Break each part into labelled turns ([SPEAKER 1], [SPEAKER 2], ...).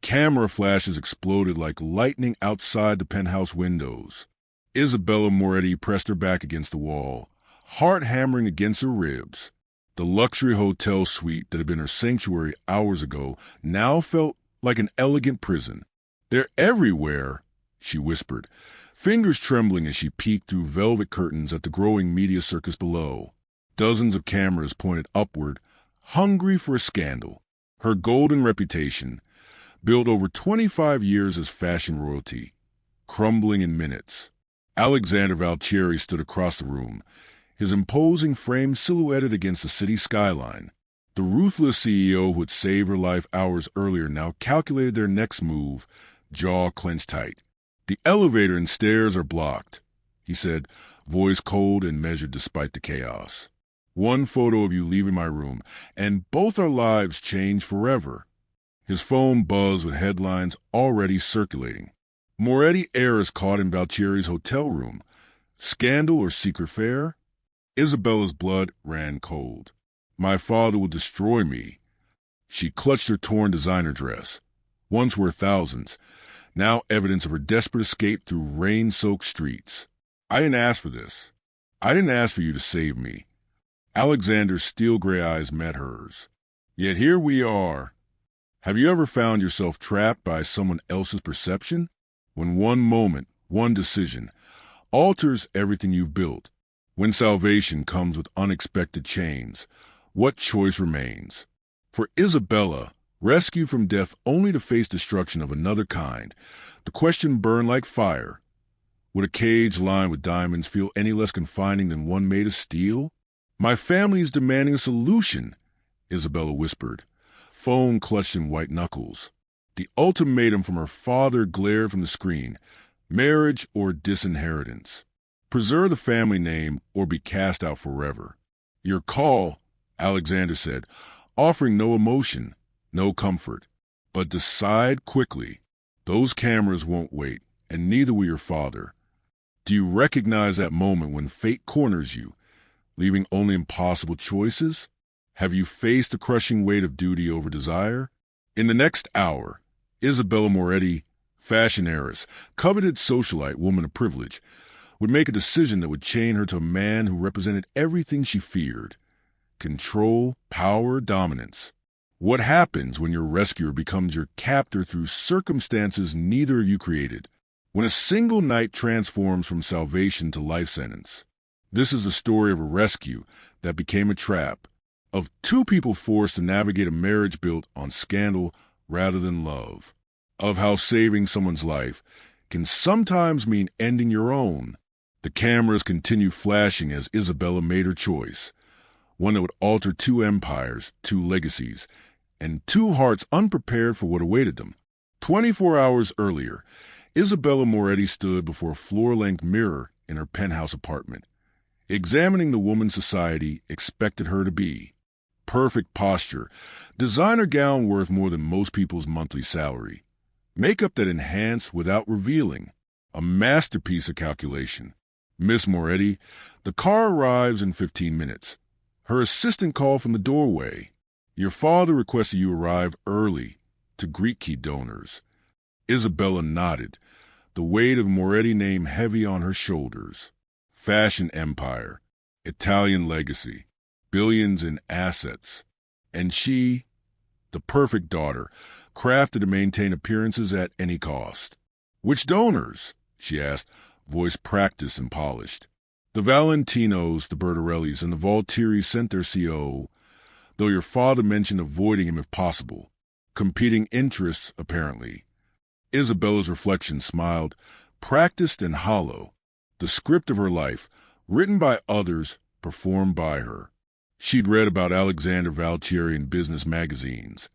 [SPEAKER 1] Camera flashes exploded like lightning outside the penthouse windows. Isabella Moretti pressed her back against the wall, heart hammering against her ribs. The luxury hotel suite that had been her sanctuary hours ago now felt like an elegant prison. "They're everywhere," she whispered, fingers trembling as she peeked through velvet curtains at the growing media circus below. Dozens of cameras pointed upward, hungry for a scandal. Her golden reputation, built over 25 years as fashion royalty, crumbling in minutes. Alexander Valtieri stood across the room, his imposing frame silhouetted against the city skyline. The ruthless CEO who had saved her life hours earlier now calculated their next move, jaw clenched tight. "The elevator and stairs are blocked," he said, voice cold and measured despite the chaos. "One photo of you leaving my room, and both our lives change forever." His phone buzzed with headlines already circulating. Moretti heiress caught in Valtieri's hotel room. Scandal or secret affair? Isabella's blood ran cold. "My father will destroy me." She clutched her torn designer dress, once worth thousands, now evidence of her desperate escape through rain-soaked streets. "I didn't ask for this. I didn't ask for you to save me." Alexander's steel gray eyes met hers. "Yet here we are." Have you ever found yourself trapped by someone else's perception? When one moment, one decision, alters everything you've built. When salvation comes with unexpected chains, what choice remains? For Isabella, rescued from death only to face destruction of another kind, the question burned like fire. Would a cage lined with diamonds feel any less confining than one made of steel? "My family is demanding a solution," Isabella whispered, phone clutched in white knuckles. The ultimatum from her father glared from the screen: marriage or disinheritance. Preserve the family name or be cast out forever. "Your call," Alexander said, offering no emotion, no comfort. "But decide quickly. Those cameras won't wait, and neither will your father." Do you recognize that moment when fate corners you, leaving only impossible choices? Have you faced the crushing weight of duty over desire? In the next hour, Isabella Moretti, fashion heiress, coveted socialite, woman of privilege, would make a decision that would chain her to a man who represented everything she feared: control, power, dominance. What happens when your rescuer becomes your captor through circumstances neither of you created? When a single night transforms from salvation to life sentence? This is the story of a rescue that became a trap, of two people forced to navigate a marriage built on scandal rather than love, of how saving someone's life can sometimes mean ending your own. The cameras continued flashing as Isabella made her choice, one that would alter two empires, two legacies, and two hearts unprepared for what awaited them. 24 hours earlier, Isabella Moretti stood before a floor-length mirror in her penthouse apartment, examining the woman society expected her to be. Perfect posture, designer gown worth more than most people's monthly salary, makeup that enhanced without revealing, a masterpiece of calculation. "Miss Moretti, the car arrives in 15 minutes. Her assistant called from the doorway. Your father requested you arrive early to greet key donors." Isabella nodded, the weight of Moretti name heavy on her shoulders. Fashion empire, Italian legacy, billions in assets. And she, the perfect daughter, crafted to maintain appearances at any cost. "Which donors?" she asked, voice practiced and polished. "The Valentinos, the Bertarellis, and the Valtieri sent their CO, though your father mentioned avoiding him if possible. Competing interests, apparently." Isabella's reflection smiled, practiced and hollow. The script of her life, written by others, performed by her. She'd read about Alexander Valtieri in business magazines.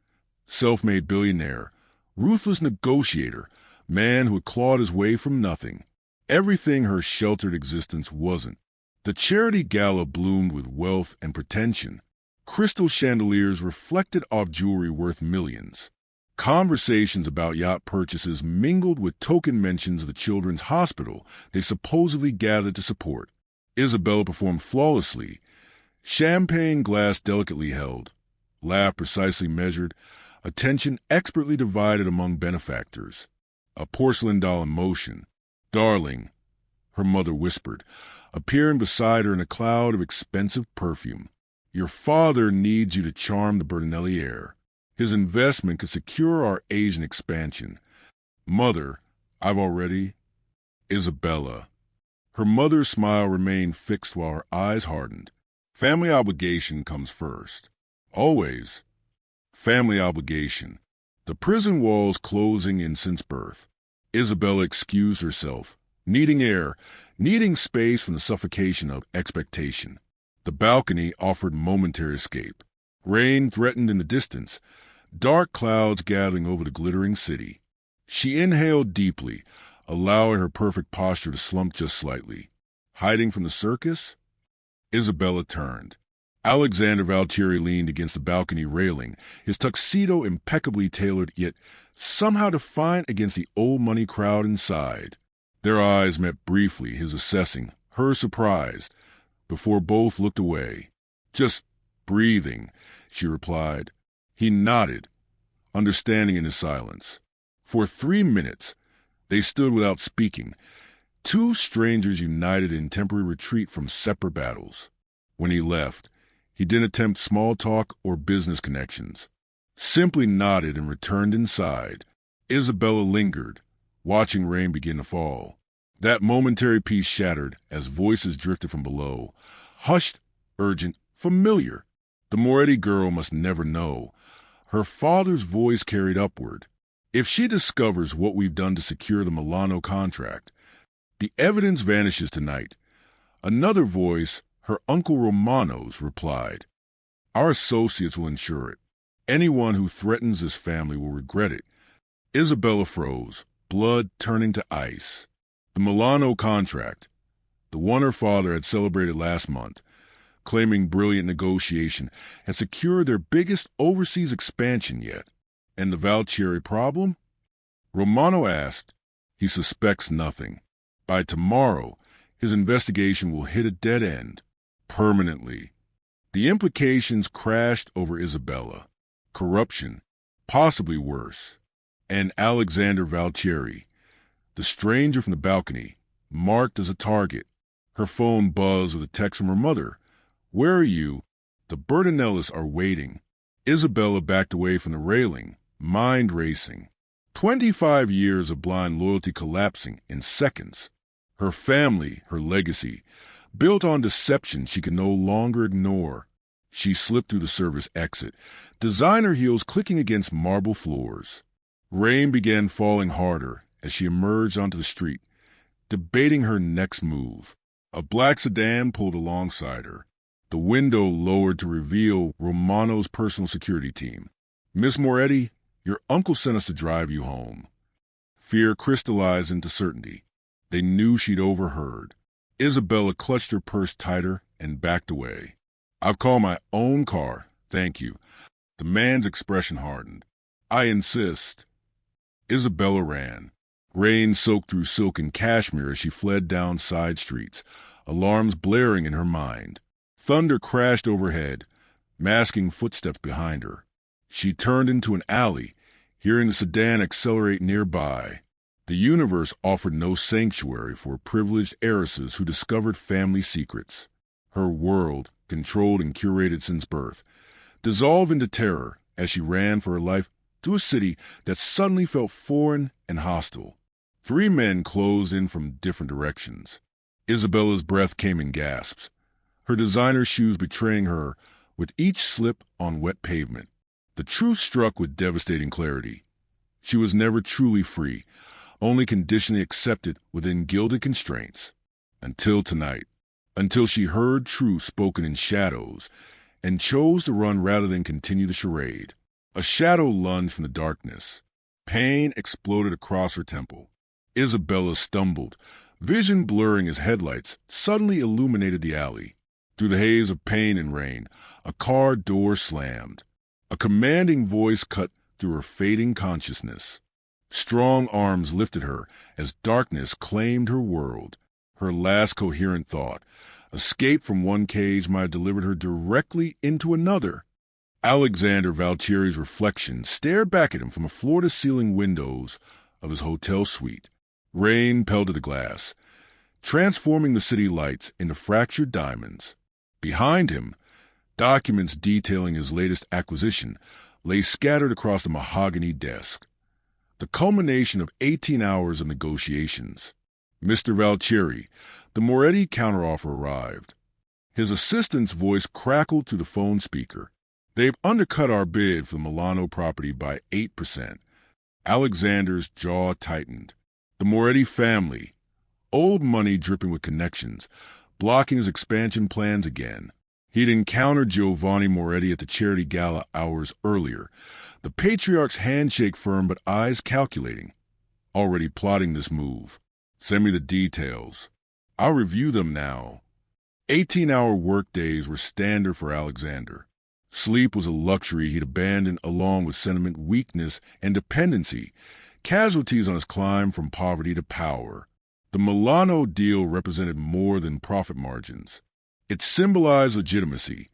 [SPEAKER 1] Self-made billionaire, ruthless negotiator, man who had clawed his way from nothing. Everything her sheltered existence wasn't. The charity gala bloomed with wealth and pretension. Crystal chandeliers reflected off jewelry worth millions. Conversations about yacht purchases mingled with token mentions of the children's hospital they supposedly gathered to support. Isabella performed flawlessly, champagne glass delicately held, laugh precisely measured, attention expertly divided among benefactors. A porcelain doll in motion. "Darling," her mother whispered, appearing beside her in a cloud of expensive perfume. "Your father needs you to charm the Billionaire. His investment could secure our Asian expansion." "Mother, I've already—" "Isabella." Her mother's smile remained fixed while her eyes hardened. "Family obligation comes first. Always. Family obligation. The prison walls closing in since birth." Isabella excused herself, needing air, needing space from the suffocation of expectation. The balcony offered momentary escape. Rain threatened in the distance, dark clouds gathering over the glittering city. She inhaled deeply, allowing her perfect posture to slump just slightly. Hiding from the circus? Isabella turned. Alexander Valtieri leaned against the balcony railing, his tuxedo impeccably tailored yet somehow defiant against the old money crowd inside. Their eyes met briefly, his assessing, her surprised, before both looked away. "Just breathing," she replied. He nodded, understanding in his silence. For 3 minutes, they stood without speaking, two strangers united in temporary retreat from separate battles. When he left, he didn't attempt small talk or business connections. Simply nodded and returned inside. Isabella lingered, watching rain begin to fall. That momentary peace shattered as voices drifted from below. Hushed, urgent, familiar. The Moretti girl must never know. Her father's voice carried upward. "If she discovers what we've done to secure the Milano contract, the evidence vanishes tonight." Another voice, her uncle Romano's, replied, "Our associates will ensure it. Anyone who threatens this family will regret it." Isabella froze, blood turning to ice. The Milano contract, the one her father had celebrated last month, claiming brilliant negotiation, had secured their biggest overseas expansion yet. And the Valtieri problem? Romano asked. He suspects nothing. By tomorrow, his investigation will hit a dead end. Permanently. The implications crashed over Isabella. Corruption, possibly worse. And Alexander Valtieri, the stranger from the balcony, marked as a target. Her phone buzzed with a text from her mother. "Where are you? The Bertinellis are waiting." Isabella backed away from the railing, mind racing. 25 years of blind loyalty collapsing in seconds. Her family, her legacy, built on deception she could no longer ignore. She slipped through the service exit, designer heels clicking against marble floors. Rain began falling harder as she emerged onto the street, debating her next move. A black sedan pulled alongside her, the window lowered to reveal Romano's personal security team. "Miss Moretti, your uncle sent us to drive you home." Fear crystallized into certainty. They knew she'd overheard. Isabella clutched her purse tighter and backed away. "I've called my own car, thank you." The man's expression hardened. "I insist." Isabella ran. Rain soaked through silk and cashmere as she fled down side streets, alarms blaring in her mind. Thunder crashed overhead, masking footsteps behind her. She turned into an alley, hearing the sedan accelerate nearby. The universe offered no sanctuary for privileged heiresses who discovered family secrets. Her world, controlled and curated since birth, dissolved into terror as she ran for her life to a city that suddenly felt foreign and hostile. 3 men closed in from different directions. Isabella's breath came in gasps, her designer shoes betraying her with each slip on wet pavement. The truth struck with devastating clarity. She was never truly free, only conditionally accepted within gilded constraints. Until tonight, until she heard truth spoken in shadows and chose to run rather than continue the charade. A shadow lunged from the darkness. Pain exploded across her temple. Isabella stumbled, vision blurring as headlights suddenly illuminated the alley. Through the haze of pain and rain, a car door slammed. A commanding voice cut through her fading consciousness. Strong arms lifted her as darkness claimed her world. Her last coherent thought, escape from one cage might have delivered her directly into another. Alexander Valtieri's reflection stared back at him from the floor-to-ceiling windows of his hotel suite. Rain pelted the glass, transforming the city lights into fractured diamonds. Behind him, documents detailing his latest acquisition lay scattered across the mahogany desk. The culmination of 18 hours of negotiations. Mr. Valtieri, the Moretti counteroffer arrived. His assistant's voice crackled through the phone speaker. They've undercut our bid for the Milano property by 8%. Alexander's jaw tightened. The Moretti family, old money dripping with connections, blocking his expansion plans again. He'd encountered Giovanni Moretti at the charity gala hours earlier, the patriarch's handshake firm but eyes calculating. Already plotting this move. Send me the details. I'll review them now. 18-hour workdays were standard for Alexander. Sleep was a luxury he'd abandoned along with sentiment, weakness, and dependency, casualties on his climb from poverty to power. The Milano deal represented more than profit margins. It symbolized legitimacy,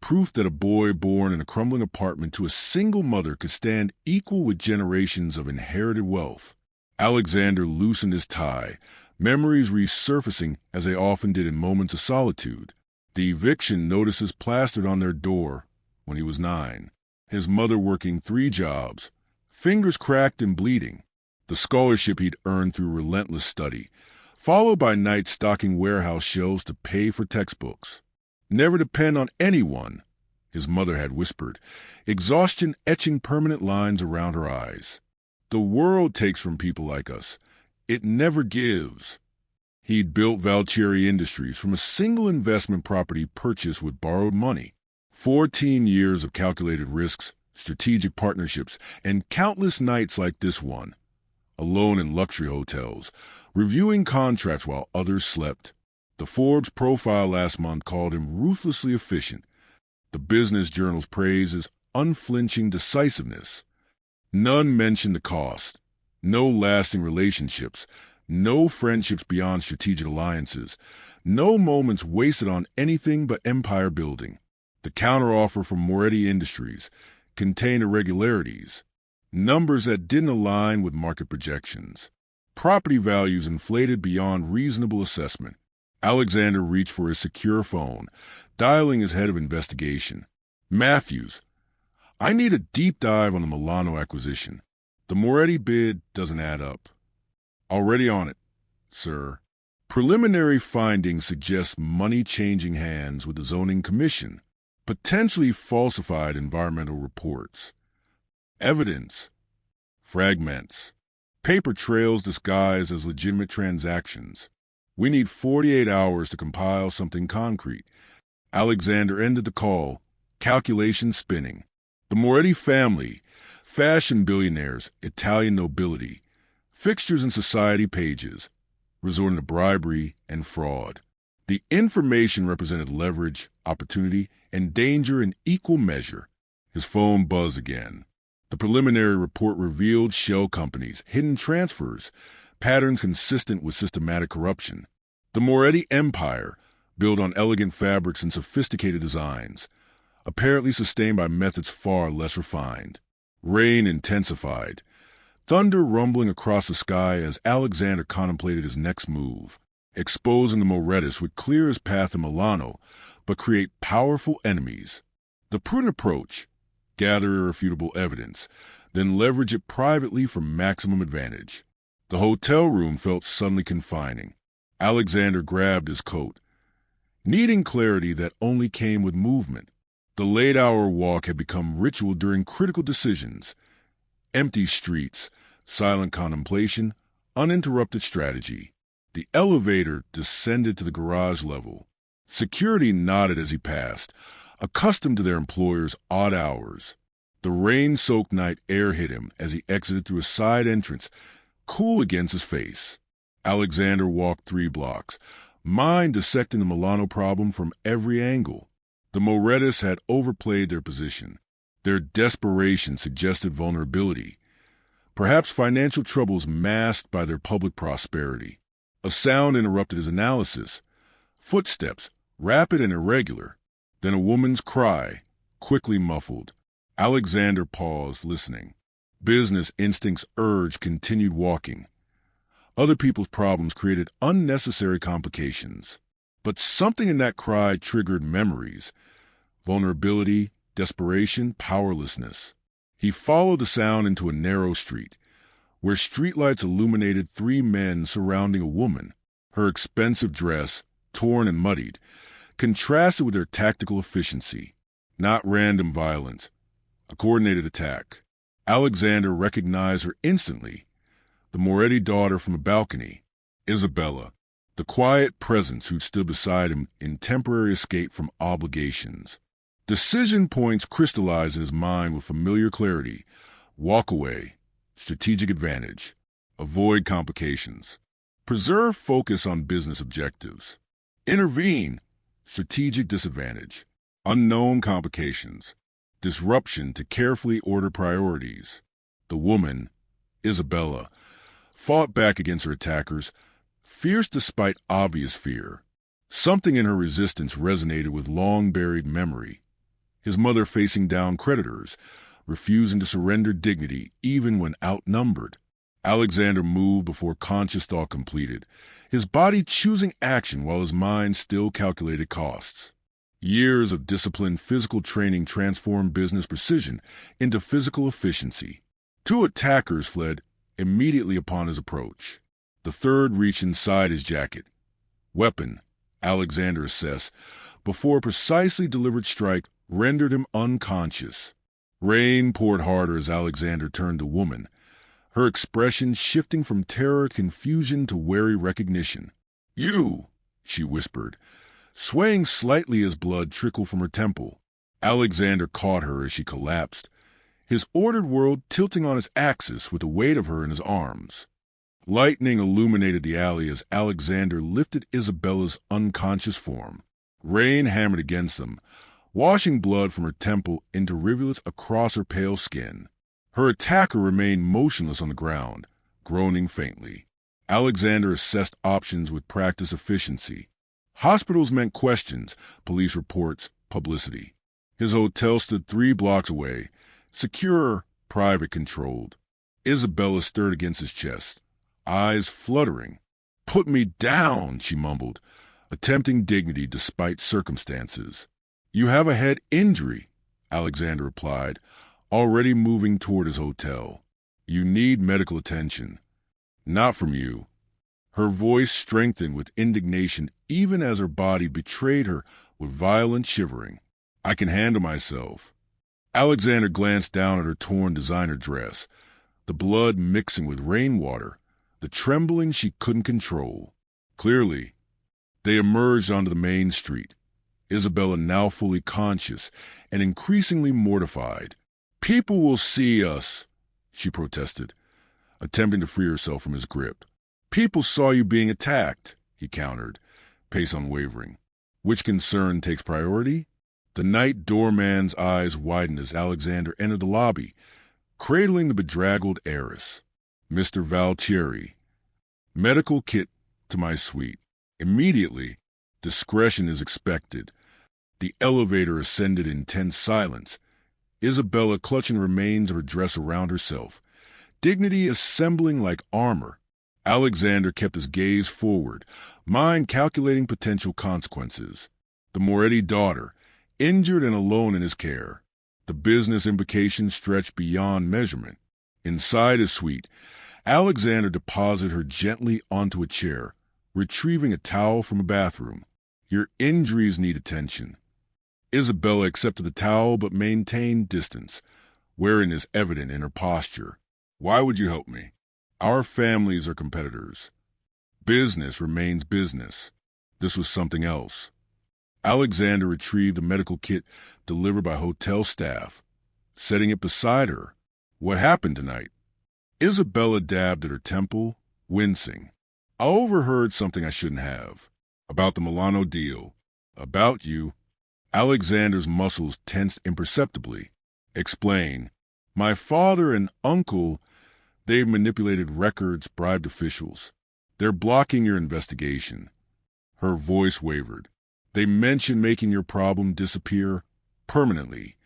[SPEAKER 1] proof that a boy born in a crumbling apartment to a single mother could stand equal with generations of inherited wealth. Alexander loosened his tie, memories resurfacing as they often did in moments of solitude. The eviction notices plastered on their door when he was 9. His mother working 3 jobs, fingers cracked and bleeding. The scholarship he'd earned through relentless study, followed by nights stocking warehouse shelves to pay for textbooks. Never depend on anyone, his mother had whispered, exhaustion etching permanent lines around her eyes. The world takes from people like us. It never gives. He'd built Valtieri Industries from a single investment property purchased with borrowed money. 14 years of calculated risks, strategic partnerships, and countless nights like this one. Alone in luxury hotels, reviewing contracts while others slept. The Forbes profile last month called him ruthlessly efficient. The Business Journal's praise his unflinching decisiveness. None mentioned the cost. No lasting relationships. No friendships beyond strategic alliances. No moments wasted on anything but empire building. The counteroffer from Moretti Industries contained irregularities. Numbers that didn't align with market projections. Property values inflated beyond reasonable assessment. Alexander reached for his secure phone, dialing his head of investigation. Matthews, I need a deep dive on the Milano acquisition. The Moretti bid doesn't add up. Already on it, sir. Preliminary findings suggest money changing hands with the zoning commission, potentially falsified environmental reports. Evidence. Fragments. Paper trails disguised as legitimate transactions. We need 48 hours to compile something concrete. Alexander ended the call, calculation spinning. The Moretti family, fashion billionaires, Italian nobility, fixtures in society pages, resorting to bribery and fraud. The information represented leverage, opportunity, and danger in equal measure. His phone buzzed again. The preliminary report revealed shell companies, hidden transfers, patterns consistent with systematic corruption. The Moretti empire, built on elegant fabrics and sophisticated designs, apparently sustained by methods far less refined. Rain intensified, thunder rumbling across the sky as Alexander contemplated his next move. Exposing the Morettis would clear his path to Milano, but create powerful enemies. The prudent approach: gather irrefutable evidence, then leverage it privately for maximum advantage. The hotel room felt suddenly confining. Alexander grabbed his coat, needing clarity that only came with movement. The late-hour walk had become ritual during critical decisions. Empty streets, silent contemplation, uninterrupted strategy. The elevator descended to the garage level. Security nodded as he passed, accustomed to their employer's odd hours. The rain-soaked night air hit him as he exited through a side entrance, cool against his face. Alexander walked 3 blocks, mind dissecting the Milano problem from every angle. The Morettis had overplayed their position. Their desperation suggested vulnerability, perhaps financial troubles masked by their public prosperity. A sound interrupted his analysis. Footsteps, rapid and irregular. Then a woman's cry, quickly muffled. Alexander paused, listening. Business instincts urged continued walking. Other people's problems created unnecessary complications. But something in that cry triggered memories. Vulnerability, desperation, powerlessness. He followed the sound into a narrow street, where streetlights illuminated three men surrounding a woman. Her expensive dress, torn and muddied, contrasted with their tactical efficiency. Not random violence, a coordinated attack. Alexander recognized her instantly. The Moretti daughter from a balcony, Isabella, the quiet presence who stood beside him in temporary escape from obligations. Decision points crystallized in his mind with familiar clarity. Walk away, strategic advantage. Avoid complications. Preserve focus on business objectives. Intervene, strategic disadvantage. Unknown complications. Disruption to carefully order priorities. The woman, Isabella, fought back against her attackers, fierce despite obvious fear. Something in her resistance resonated with long-buried memory. His mother facing down creditors, refusing to surrender dignity even when outnumbered. Alexander moved before conscious thought completed, his body choosing action while his mind still calculated costs. Years of disciplined physical training transformed business precision into physical efficiency. Two attackers fled immediately upon his approach. The third reached inside his jacket. Weapon, Alexander assessed, before a precisely delivered strike rendered him unconscious. Rain poured harder as Alexander turned to woman, her expression shifting from terror to confusion to wary recognition. "You!" she whispered, swaying slightly as blood trickled from her temple. Alexander caught her as she collapsed, his ordered world tilting on its axis with the weight of her in his arms. Lightning illuminated the alley as Alexander lifted Isabella's unconscious form. Rain hammered against them, washing blood from her temple into rivulets across her pale skin. Her attacker remained motionless on the ground, groaning faintly. Alexander assessed options with practiced efficiency. Hospitals meant questions, police reports, publicity. His hotel stood 3 blocks away, secure, private, controlled. Isabella stirred against his chest, eyes fluttering. "Put me down," she mumbled, attempting dignity despite circumstances. "You have a head injury," Alexander replied, already moving toward his hotel. "You need medical attention." "Not from you." Her voice strengthened with indignation even as her body betrayed her with violent shivering. "I can handle myself." Alexander glanced down at her torn designer dress, the blood mixing with rainwater, the trembling she couldn't control. Clearly, they emerged onto the main street, Isabella now fully conscious and increasingly mortified. "People will see us," she protested, attempting to free herself from his grip. "People saw you being attacked," he countered, pace unwavering. "Which concern takes priority?" The night doorman's eyes widened as Alexander entered the lobby, cradling the bedraggled heiress. "Mr. Valtieri. Medical kit to my suite. Immediately. Discretion is expected." The elevator ascended in tense silence, Isabella clutching remains of her dress around herself, dignity assembling like armor. Alexander kept his gaze forward, mind calculating potential consequences. The Moretti daughter, injured and alone in his care. The business implications stretched beyond measurement. Inside his suite, Alexander deposited her gently onto a chair, retrieving a towel from a bathroom. "Your injuries need attention." Isabella accepted the towel but maintained distance, wariness evident in her posture. "Why would you help me? Our families are competitors. Business remains business." This was something else. Alexander retrieved the medical kit delivered by hotel staff, setting it beside her. "What happened tonight?" Isabella dabbed at her temple, wincing. "I overheard something I shouldn't have. About the Milano deal. About you." Alexander's muscles tensed imperceptibly. "Explain." "My father and uncle, they've manipulated records, bribed officials. They're blocking your investigation." Her voice wavered. "They mentioned making your problem disappear permanently.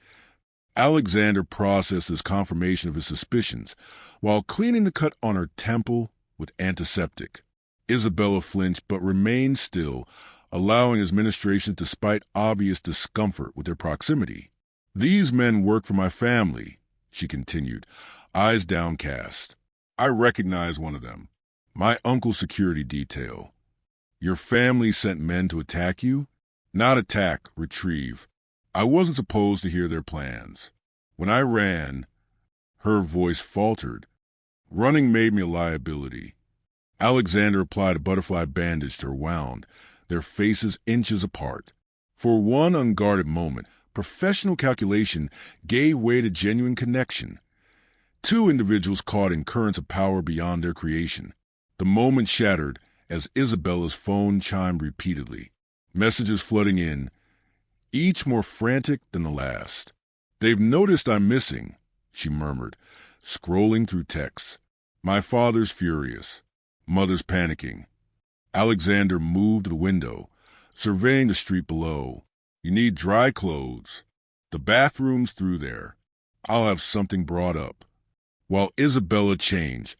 [SPEAKER 1] Alexander processed this confirmation of his suspicions while cleaning the cut on her temple with antiseptic. Isabella flinched but remained still, allowing his ministrations despite obvious discomfort with their proximity. "These men work for my family," she continued, eyes downcast. "I recognize one of them. My uncle's security detail. Your family sent men to attack you?" "Not attack, retrieve. I wasn't supposed to hear their plans. When I ran," her voice faltered, "running made me a liability." Alexander applied a butterfly bandage to her wound, their faces inches apart. For one unguarded moment, professional calculation gave way to genuine connection. Two individuals caught in currents of power beyond their creation. The moment shattered as Isabella's phone chimed repeatedly, messages flooding in, each more frantic than the last. "They've noticed I'm missing," she murmured, scrolling through texts. "My father's furious. Mother's panicking." Alexander moved to the window, surveying the street below. "You need dry clothes. The bathroom's through there. I'll have something brought up." While Isabella changed,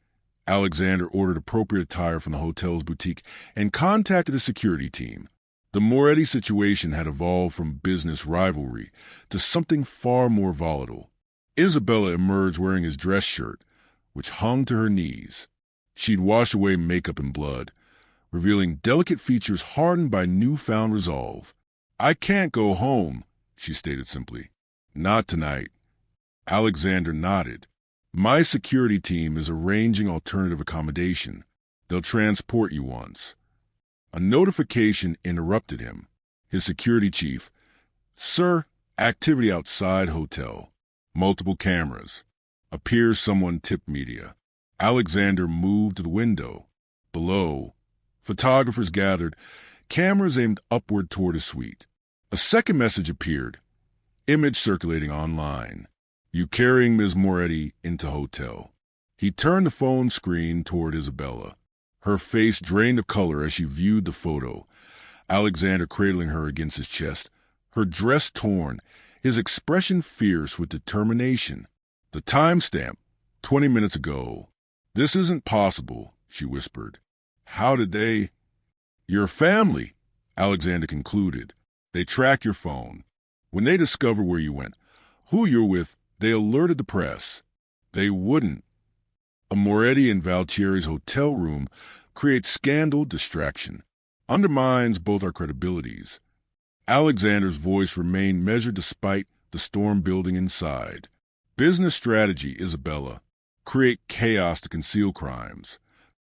[SPEAKER 1] Alexander ordered appropriate attire from the hotel's boutique and contacted a security team. The Moretti situation had evolved from business rivalry to something far more volatile. Isabella emerged wearing his dress shirt, which hung to her knees. She'd washed away makeup and blood, revealing delicate features hardened by newfound resolve. "I can't go home," she stated simply. "Not tonight." Alexander nodded. "My security team is arranging alternative accommodation. They'll transport you once." A notification interrupted him. His security chief, "Sir, activity outside hotel. Multiple cameras. Appears someone tipped media." Alexander moved to the window. Below, photographers gathered, cameras aimed upward toward his suite. A second message appeared, image circulating online. "You carrying Ms. Moretti into hotel." He turned the phone screen toward Isabella. Her face drained of color as she viewed the photo, Alexander cradling her against his chest, her dress torn, his expression fierce with determination. The timestamp, 20 minutes ago. "This isn't possible," she whispered. "How did they—" "Your family," Alexander concluded. "They track your phone. When they discover where you went, who you're with, they alerted the press." "They wouldn't. A Moretti in Valtieri's hotel room creates scandal, distraction, undermines both our credibilities." Alexander's voice remained measured despite the storm building inside. "Business strategy, Isabella. Create chaos to conceal crimes."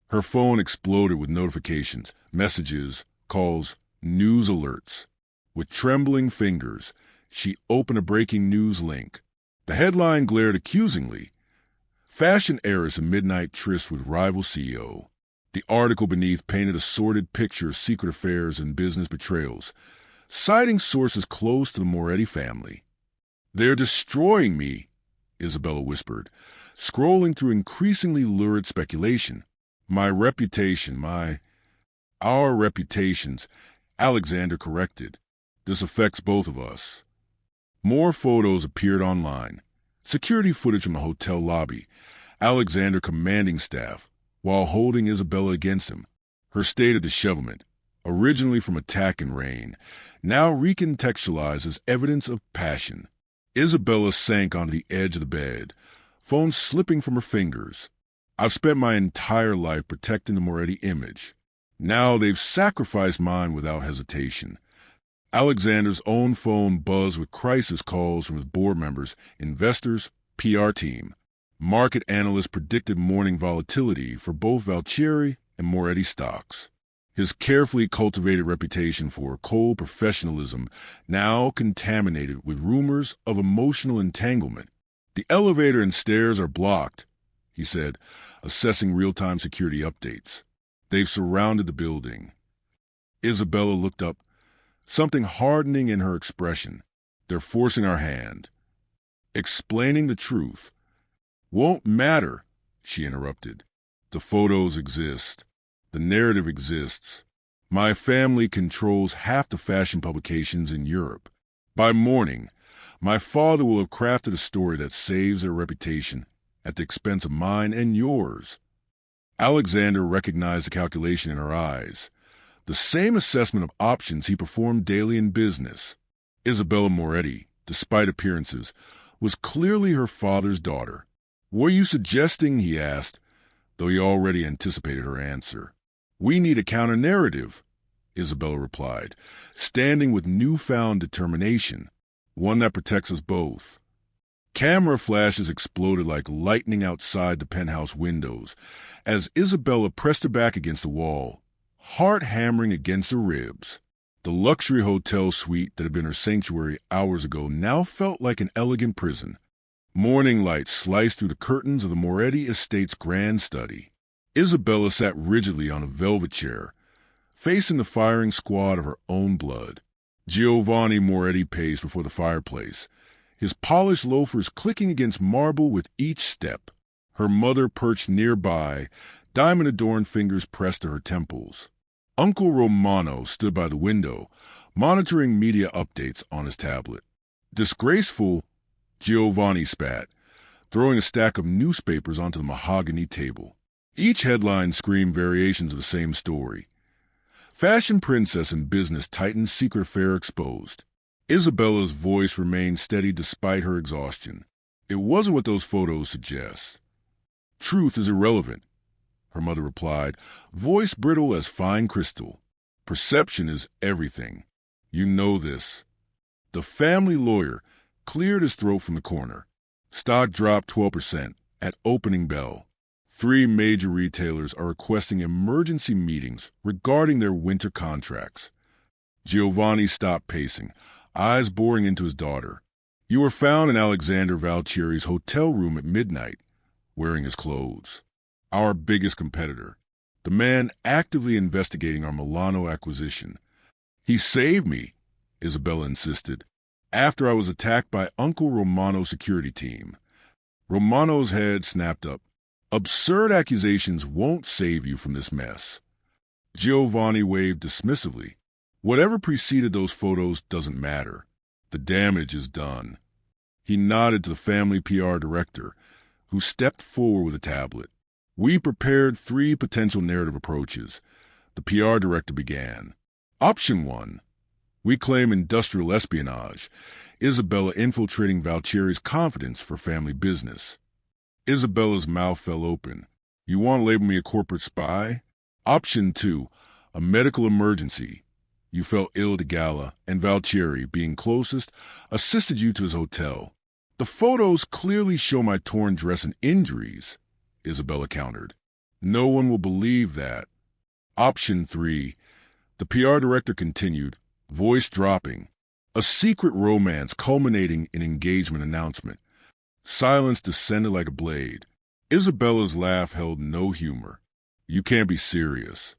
[SPEAKER 1] Her phone exploded with notifications, messages, calls, news alerts. With trembling fingers, she opened a breaking news link. The headline glared accusingly. "Fashion heiress in midnight tryst with rival CEO." The article beneath painted a sordid picture of secret affairs and business betrayals, citing sources close to the Moretti family. "They're destroying me," Isabella whispered, scrolling through increasingly lurid speculation. "My reputation, our reputations," Alexander corrected. "This affects both of us." More photos appeared online. Security footage from the hotel lobby, Alexander commanding staff, while holding Isabella against him. Her state of dishevelment, originally from attack and rain, now recontextualized as evidence of passion. Isabella sank onto the edge of the bed, phone slipping from her fingers. "I've spent my entire life protecting the Moretti image. Now they've sacrificed mine without hesitation." Alexander's own phone buzzed with crisis calls from his board members, investors, PR team. Market analysts predicted morning volatility for both Valtieri and Moretti stocks. His carefully cultivated reputation for cold professionalism now contaminated with rumors of emotional entanglement. "The elevator and stairs are blocked," he said, assessing real-time security updates. "They've surrounded the building." Isabella looked up, something hardening in her expression. "They're forcing our hand." "Explaining the truth." "Won't matter," she interrupted. "The photos exist. The narrative exists. My family controls half the fashion publications in Europe. By morning, My father will have crafted a story that saves their reputation at the expense of mine and yours. Alexander recognized the calculation in her eyes. The same assessment of options he performed daily in business. Isabella Moretti, despite appearances, was clearly her father's daughter. "What are you suggesting?" he asked, though he already anticipated her answer. "We need a counter-narrative," Isabella replied, standing with newfound determination, one that protects us both. Camera flashes exploded like lightning outside the penthouse windows as Isabella pressed her back against the wall, heart hammering against her ribs. The luxury hotel suite that had been her sanctuary hours ago now felt like an elegant prison. Morning light sliced through the curtains of the Moretti estate's grand study. Isabella sat rigidly on a velvet chair, facing the firing squad of her own blood. Giovanni Moretti paced before the fireplace, his polished loafers clicking against marble with each step. Her mother perched nearby, diamond-adorned fingers pressed to her temples. Uncle Romano stood by the window, monitoring media updates on his tablet. "Disgraceful," Giovanni spat, throwing a stack of newspapers onto the mahogany table. Each headline screamed variations of the same story. "Fashion princess and business titan secret affair exposed." Isabella's voice remained steady despite her exhaustion. "It wasn't what those photos suggest." "Truth is irrelevant," her mother replied, voice brittle as fine crystal. "Perception is everything. You know this." The family lawyer cleared his throat from the corner. Stock dropped 12% at opening bell. 3 major retailers are requesting emergency meetings regarding their winter contracts. Giovanni stopped pacing, eyes boring into his daughter. "You were found in Alexander Valtieri's hotel room at midnight, wearing his clothes. Our biggest competitor, the man actively investigating our Milano acquisition. He saved me," Isabella insisted, "after I was attacked by Uncle Romano's security team." Romano's head snapped up. "Absurd accusations won't save you from this mess." Giovanni waved dismissively. "Whatever preceded those photos doesn't matter. The damage is done." He nodded to the family PR director, who stepped forward with a tablet. "We prepared 3 potential narrative approaches," the PR director began. "Option 1. We claim industrial espionage, Isabella infiltrating Valtieri's confidence for family business." Isabella's mouth fell open. "You want to label me a corporate spy?" Option 2. A medical emergency. You fell ill at a gala, and Valtieri, being closest, assisted you to his hotel. "The photos clearly show my torn dress and injuries," Isabella countered. "No one will believe that." Option 3. The PR director continued, voice dropping. "A secret romance culminating in engagement announcement." Silence descended like a blade. Isabella's laugh held no humor. "You can't be serious."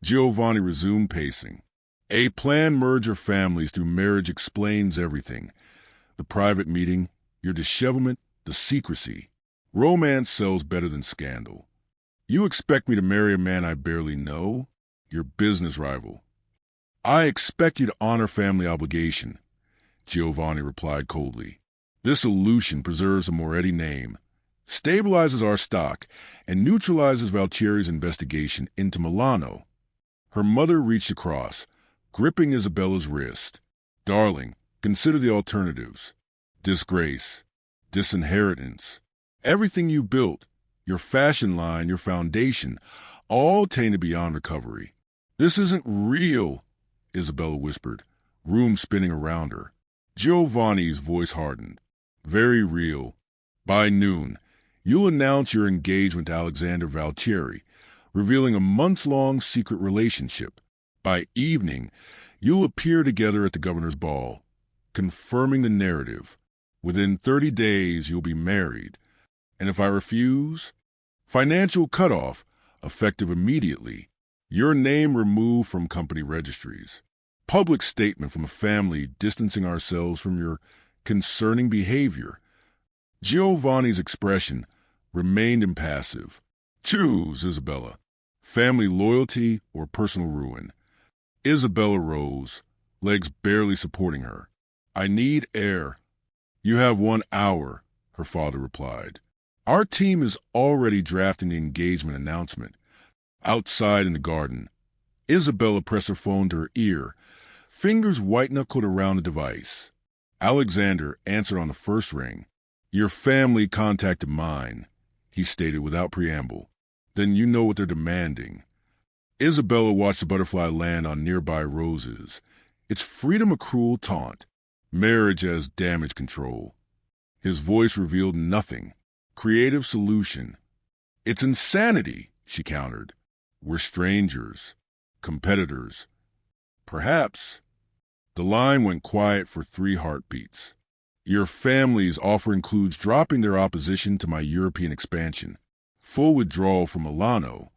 [SPEAKER 1] Giovanni resumed pacing. "A planned merger of families through marriage explains everything. The private meeting, your dishevelment, the secrecy. Romance sells better than scandal. You expect me to marry a man I barely know? Your business rival." "I expect you to honor family obligation," Giovanni replied coldly. "This solution preserves the Moretti name, stabilizes our stock, and neutralizes Valtieri's investigation into Milano." Her mother reached across, gripping Isabella's wrist. "Darling, consider the alternatives. Disgrace, disinheritance, everything you built, your fashion line, your foundation, all tainted beyond recovery." "This isn't real," Isabella whispered, room spinning around her. Giovanni's voice hardened. "Very real. By noon, you'll announce your engagement to Alexander Valtieri, revealing a months-long secret relationship. By evening, you'll appear together at the governor's ball, confirming the narrative. Within 30 days, you'll be married. And if I refuse? Financial cutoff, effective immediately. Your name removed from company registries. Public statement from a family distancing ourselves from your concerning behavior." Giovanni's expression remained impassive. "Choose, Isabella. Family loyalty or personal ruin." Isabella rose, legs barely supporting her. "I need air." You have 1 hour, her father replied. Our team is already drafting the engagement announcement. Outside in the garden, Isabella pressed her phone to her ear, fingers white-knuckled around the device. Alexander answered on the first ring. Your family contacted mine, he stated without preamble. Then you know what they're demanding. Isabella watched the butterfly land on nearby roses. It's freedom a cruel taunt, marriage as damage control. His voice revealed nothing. Creative solution. It's insanity, she countered. We're strangers, competitors. Perhaps. The line went quiet for 3 heartbeats. Your family's offer includes dropping their opposition to my European expansion. Full withdrawal from Milano.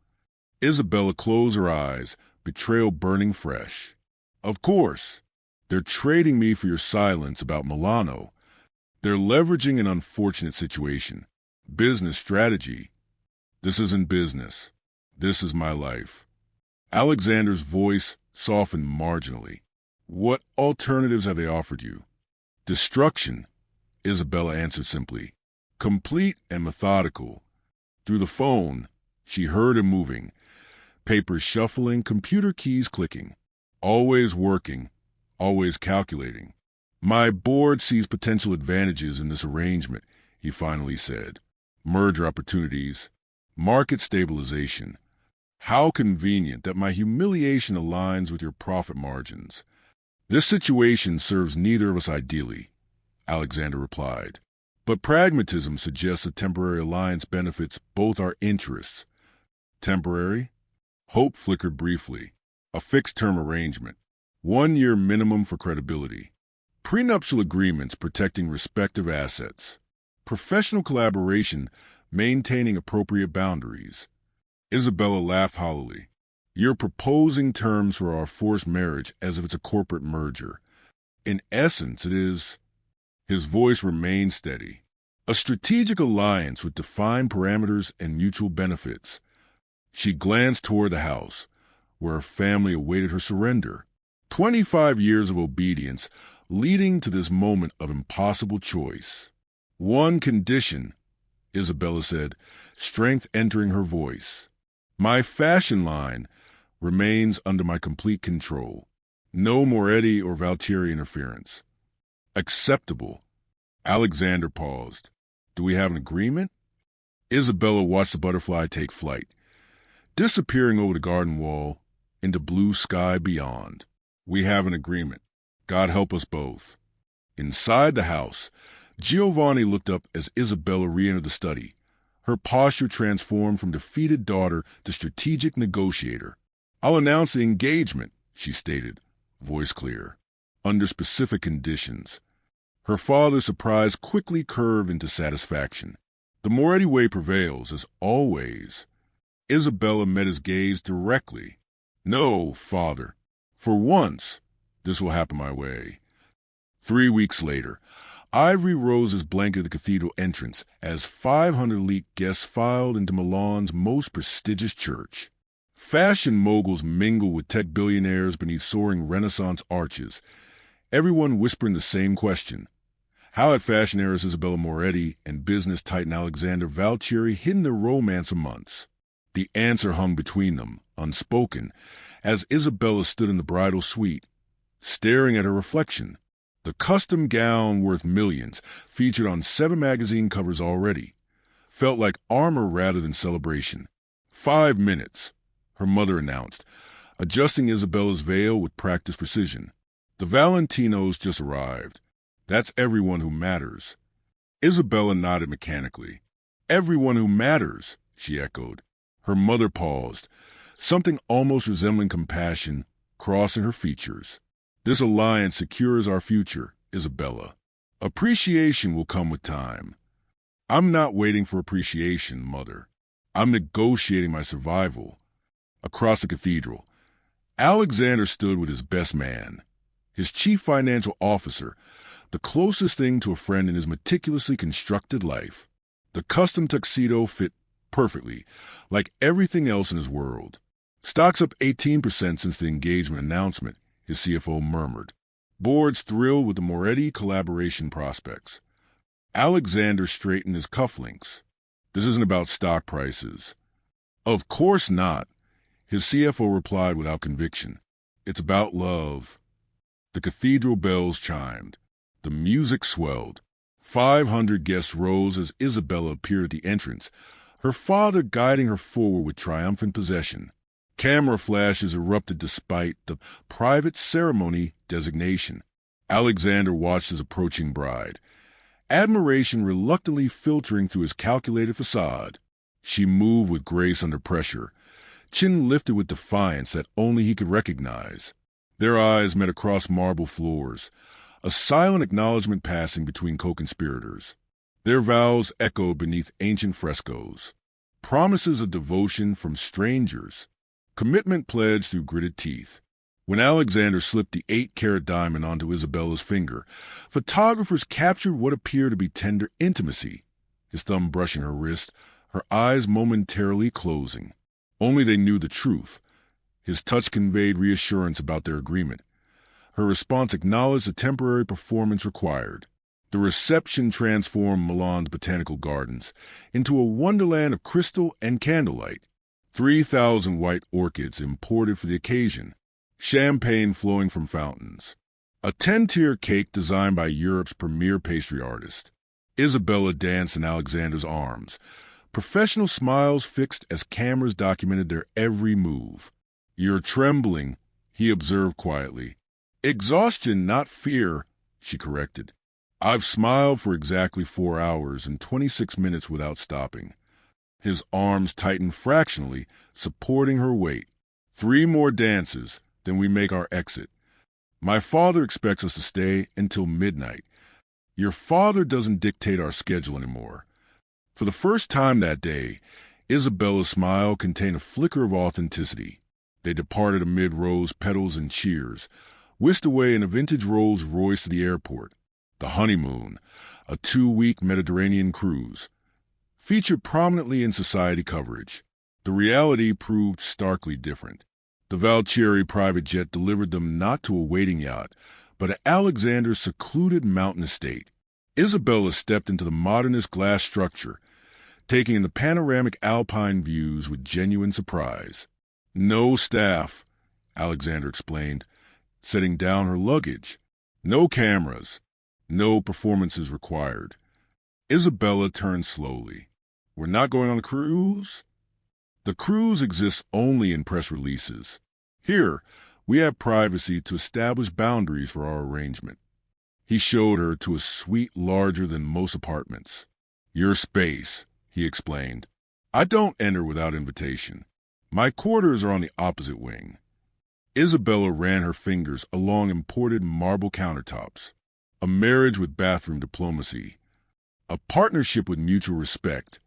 [SPEAKER 1] Isabella closed her eyes, betrayal burning fresh. Of course. They're trading me for your silence about Milano. They're leveraging an unfortunate situation. Business strategy. This isn't business. This is my life. Alexander's voice softened marginally. What alternatives have they offered you? Destruction, Isabella answered simply. Complete and methodical. Through the phone, she heard him moving. Papers shuffling, computer keys clicking. Always working, always calculating. My board sees potential advantages in this arrangement, he finally said. Merger opportunities, market stabilization. How convenient that my humiliation aligns with your profit margins. This situation serves neither of us ideally, Alexander replied. But pragmatism suggests a temporary alliance benefits both our interests. Temporary? Hope flickered briefly. A fixed-term arrangement. 1-year minimum for credibility. Prenuptial agreements protecting respective assets. Professional collaboration maintaining appropriate boundaries. Isabella laughed hollowly. You're proposing terms for our forced marriage as if it's a corporate merger. In essence, it is... His voice remained steady. A strategic alliance with defined parameters and mutual benefits. She glanced toward the house, where her family awaited her surrender. 25 years of obedience leading to this moment of impossible choice. One condition, Isabella said, strength entering her voice. My fashion line remains under my complete control. No Moretti or Valtieri interference. Acceptable. Alexander paused. Do we have an agreement? Isabella watched the butterfly take flight, disappearing over the garden wall into blue sky beyond. We have an agreement. God help us both. Inside the house, Giovanni looked up as Isabella re-entered the study. Her posture transformed from defeated daughter to strategic negotiator. I'll announce the engagement, she stated, voice clear, under specific conditions. Her father's surprise quickly curved into satisfaction. The Moretti way prevails, as always. Isabella met his gaze directly. No, father. For once, this will happen my way. 3 weeks later, ivory roses blanketed the cathedral entrance as 500 elite guests filed into Milan's most prestigious church. Fashion moguls mingled with tech billionaires beneath soaring Renaissance arches, everyone whispering the same question. How had fashion heiress Isabella Moretti and business titan Alexander Valtieri hidden their romance for months? The answer hung between them, unspoken, as Isabella stood in the bridal suite, staring at her reflection. The custom gown worth millions, featured on 7 magazine covers already, felt like armor rather than celebration. 5 minutes, her mother announced, adjusting Isabella's veil with practiced precision. The Valentinos just arrived. That's everyone who matters. Isabella nodded mechanically. Everyone who matters, she echoed. Her mother paused, something almost resembling compassion crossing her features. This alliance secures our future, Isabella. Appreciation will come with time. I'm not waiting for appreciation, Mother. I'm negotiating my survival. Across the cathedral, Alexander stood with his best man, his chief financial officer, the closest thing to a friend in his meticulously constructed life. The custom tuxedo fit perfectly, like everything else in his world. Stocks up 18% since the engagement announcement, his CFO murmured. Boards thrilled with the Moretti collaboration prospects. Alexander straightened his cufflinks. This isn't about stock prices. Of course not, his CFO replied without conviction. It's about love. The cathedral bells chimed. The music swelled. 500 guests rose as Isabella appeared at the entrance, her father guiding her forward with triumphant possession. Camera flashes erupted despite the private ceremony designation. Alexander watched his approaching bride, admiration reluctantly filtering through his calculated facade. She moved with grace under pressure, chin lifted with defiance that only he could recognize. Their eyes met across marble floors, a silent acknowledgement passing between co-conspirators. Their vows echoed beneath ancient frescoes. Promises of devotion from strangers. Commitment pledged through gritted teeth. When Alexander slipped the 8-carat diamond onto Isabella's finger, photographers captured what appeared to be tender intimacy, his thumb brushing her wrist, her eyes momentarily closing. Only they knew the truth. His touch conveyed reassurance about their agreement. Her response acknowledged the temporary performance required. The reception transformed Milan's botanical gardens into a wonderland of crystal and candlelight. 3,000 white orchids imported for the occasion, champagne flowing from fountains. A 10-tier cake designed by Europe's premier pastry artist. Isabella danced in Alexander's arms, professional smiles fixed as cameras documented their every move. "You're trembling," he observed quietly. "Exhaustion, not fear," she corrected. "I've smiled for exactly 4 hours and 26 minutes without stopping." His arms tightened fractionally, supporting her weight. 3 more dances, then we make our exit. My father expects us to stay until midnight. Your father doesn't dictate our schedule anymore. For the first time that day, Isabella's smile contained a flicker of authenticity. They departed amid rose petals and cheers, whisked away in a vintage Rolls Royce to the airport. The honeymoon, a 2-week Mediterranean cruise, featured prominently in society coverage. The reality proved starkly different. The Valchieri private jet delivered them not to a waiting yacht, but at Alexander's secluded mountain estate. Isabella stepped into the modernist glass structure, taking in the panoramic alpine views with genuine surprise. "No staff," Alexander explained, setting down her luggage. "No cameras. No performances required." Isabella turned slowly. "We're not going on a cruise?" "The cruise exists only in press releases. Here, we have privacy to establish boundaries for our arrangement." He showed her to a suite larger than most apartments. "Your space," he explained. "I don't enter without invitation. My quarters are on the opposite wing." Isabella ran her fingers along imported marble countertops. A marriage with bathroom diplomacy. A partnership with mutual respect.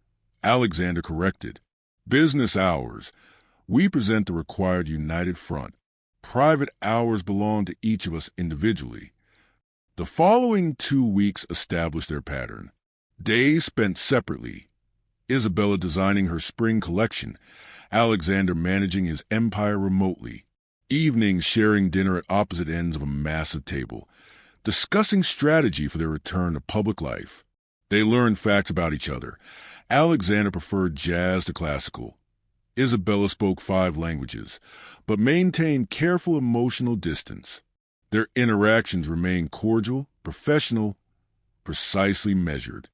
[SPEAKER 1] Alexander corrected. "Business hours. We present the required united front. Private hours belong to each of us individually." The following 2 weeks established their pattern. Days spent separately. Isabella designing her spring collection, Alexander managing his empire remotely. Evenings sharing dinner at opposite ends of a massive table, discussing strategy for their return to public life. They learned facts about each other. Alexander preferred jazz to classical. Isabella spoke 5 languages, but maintained careful emotional distance. Their interactions remained cordial, professional, precisely measured.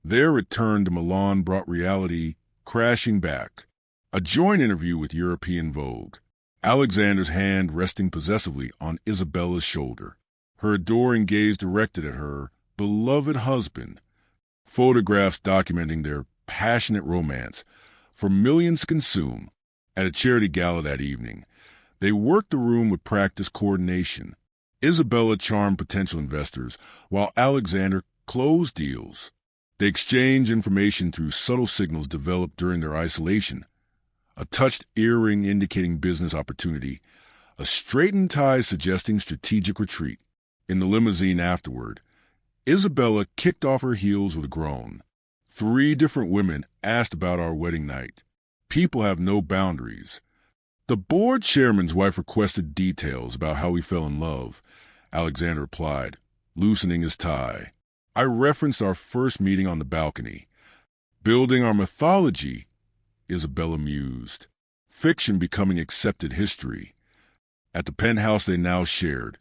[SPEAKER 1] Their return to Milan brought reality crashing back. A joint interview with European Vogue. Alexander's hand resting possessively on Isabella's shoulder. Her adoring gaze directed at her beloved husband. Photographs documenting their passionate romance for millions to consume. At a charity gala that evening, they worked the room with practiced coordination. Isabella charmed potential investors, while Alexander closed deals. They exchanged information through subtle signals developed during their isolation. A touched earring indicating business opportunity, a straightened tie suggesting strategic retreat. In the limousine afterward, Isabella kicked off her heels with a groan. 3 different women asked about our wedding night. People have no boundaries. The board chairman's wife requested details about how we fell in love, Alexander replied, loosening his tie. I referenced our first meeting on the balcony. Building our mythology, Isabella mused. Fiction becoming accepted history. At the penthouse they now shared,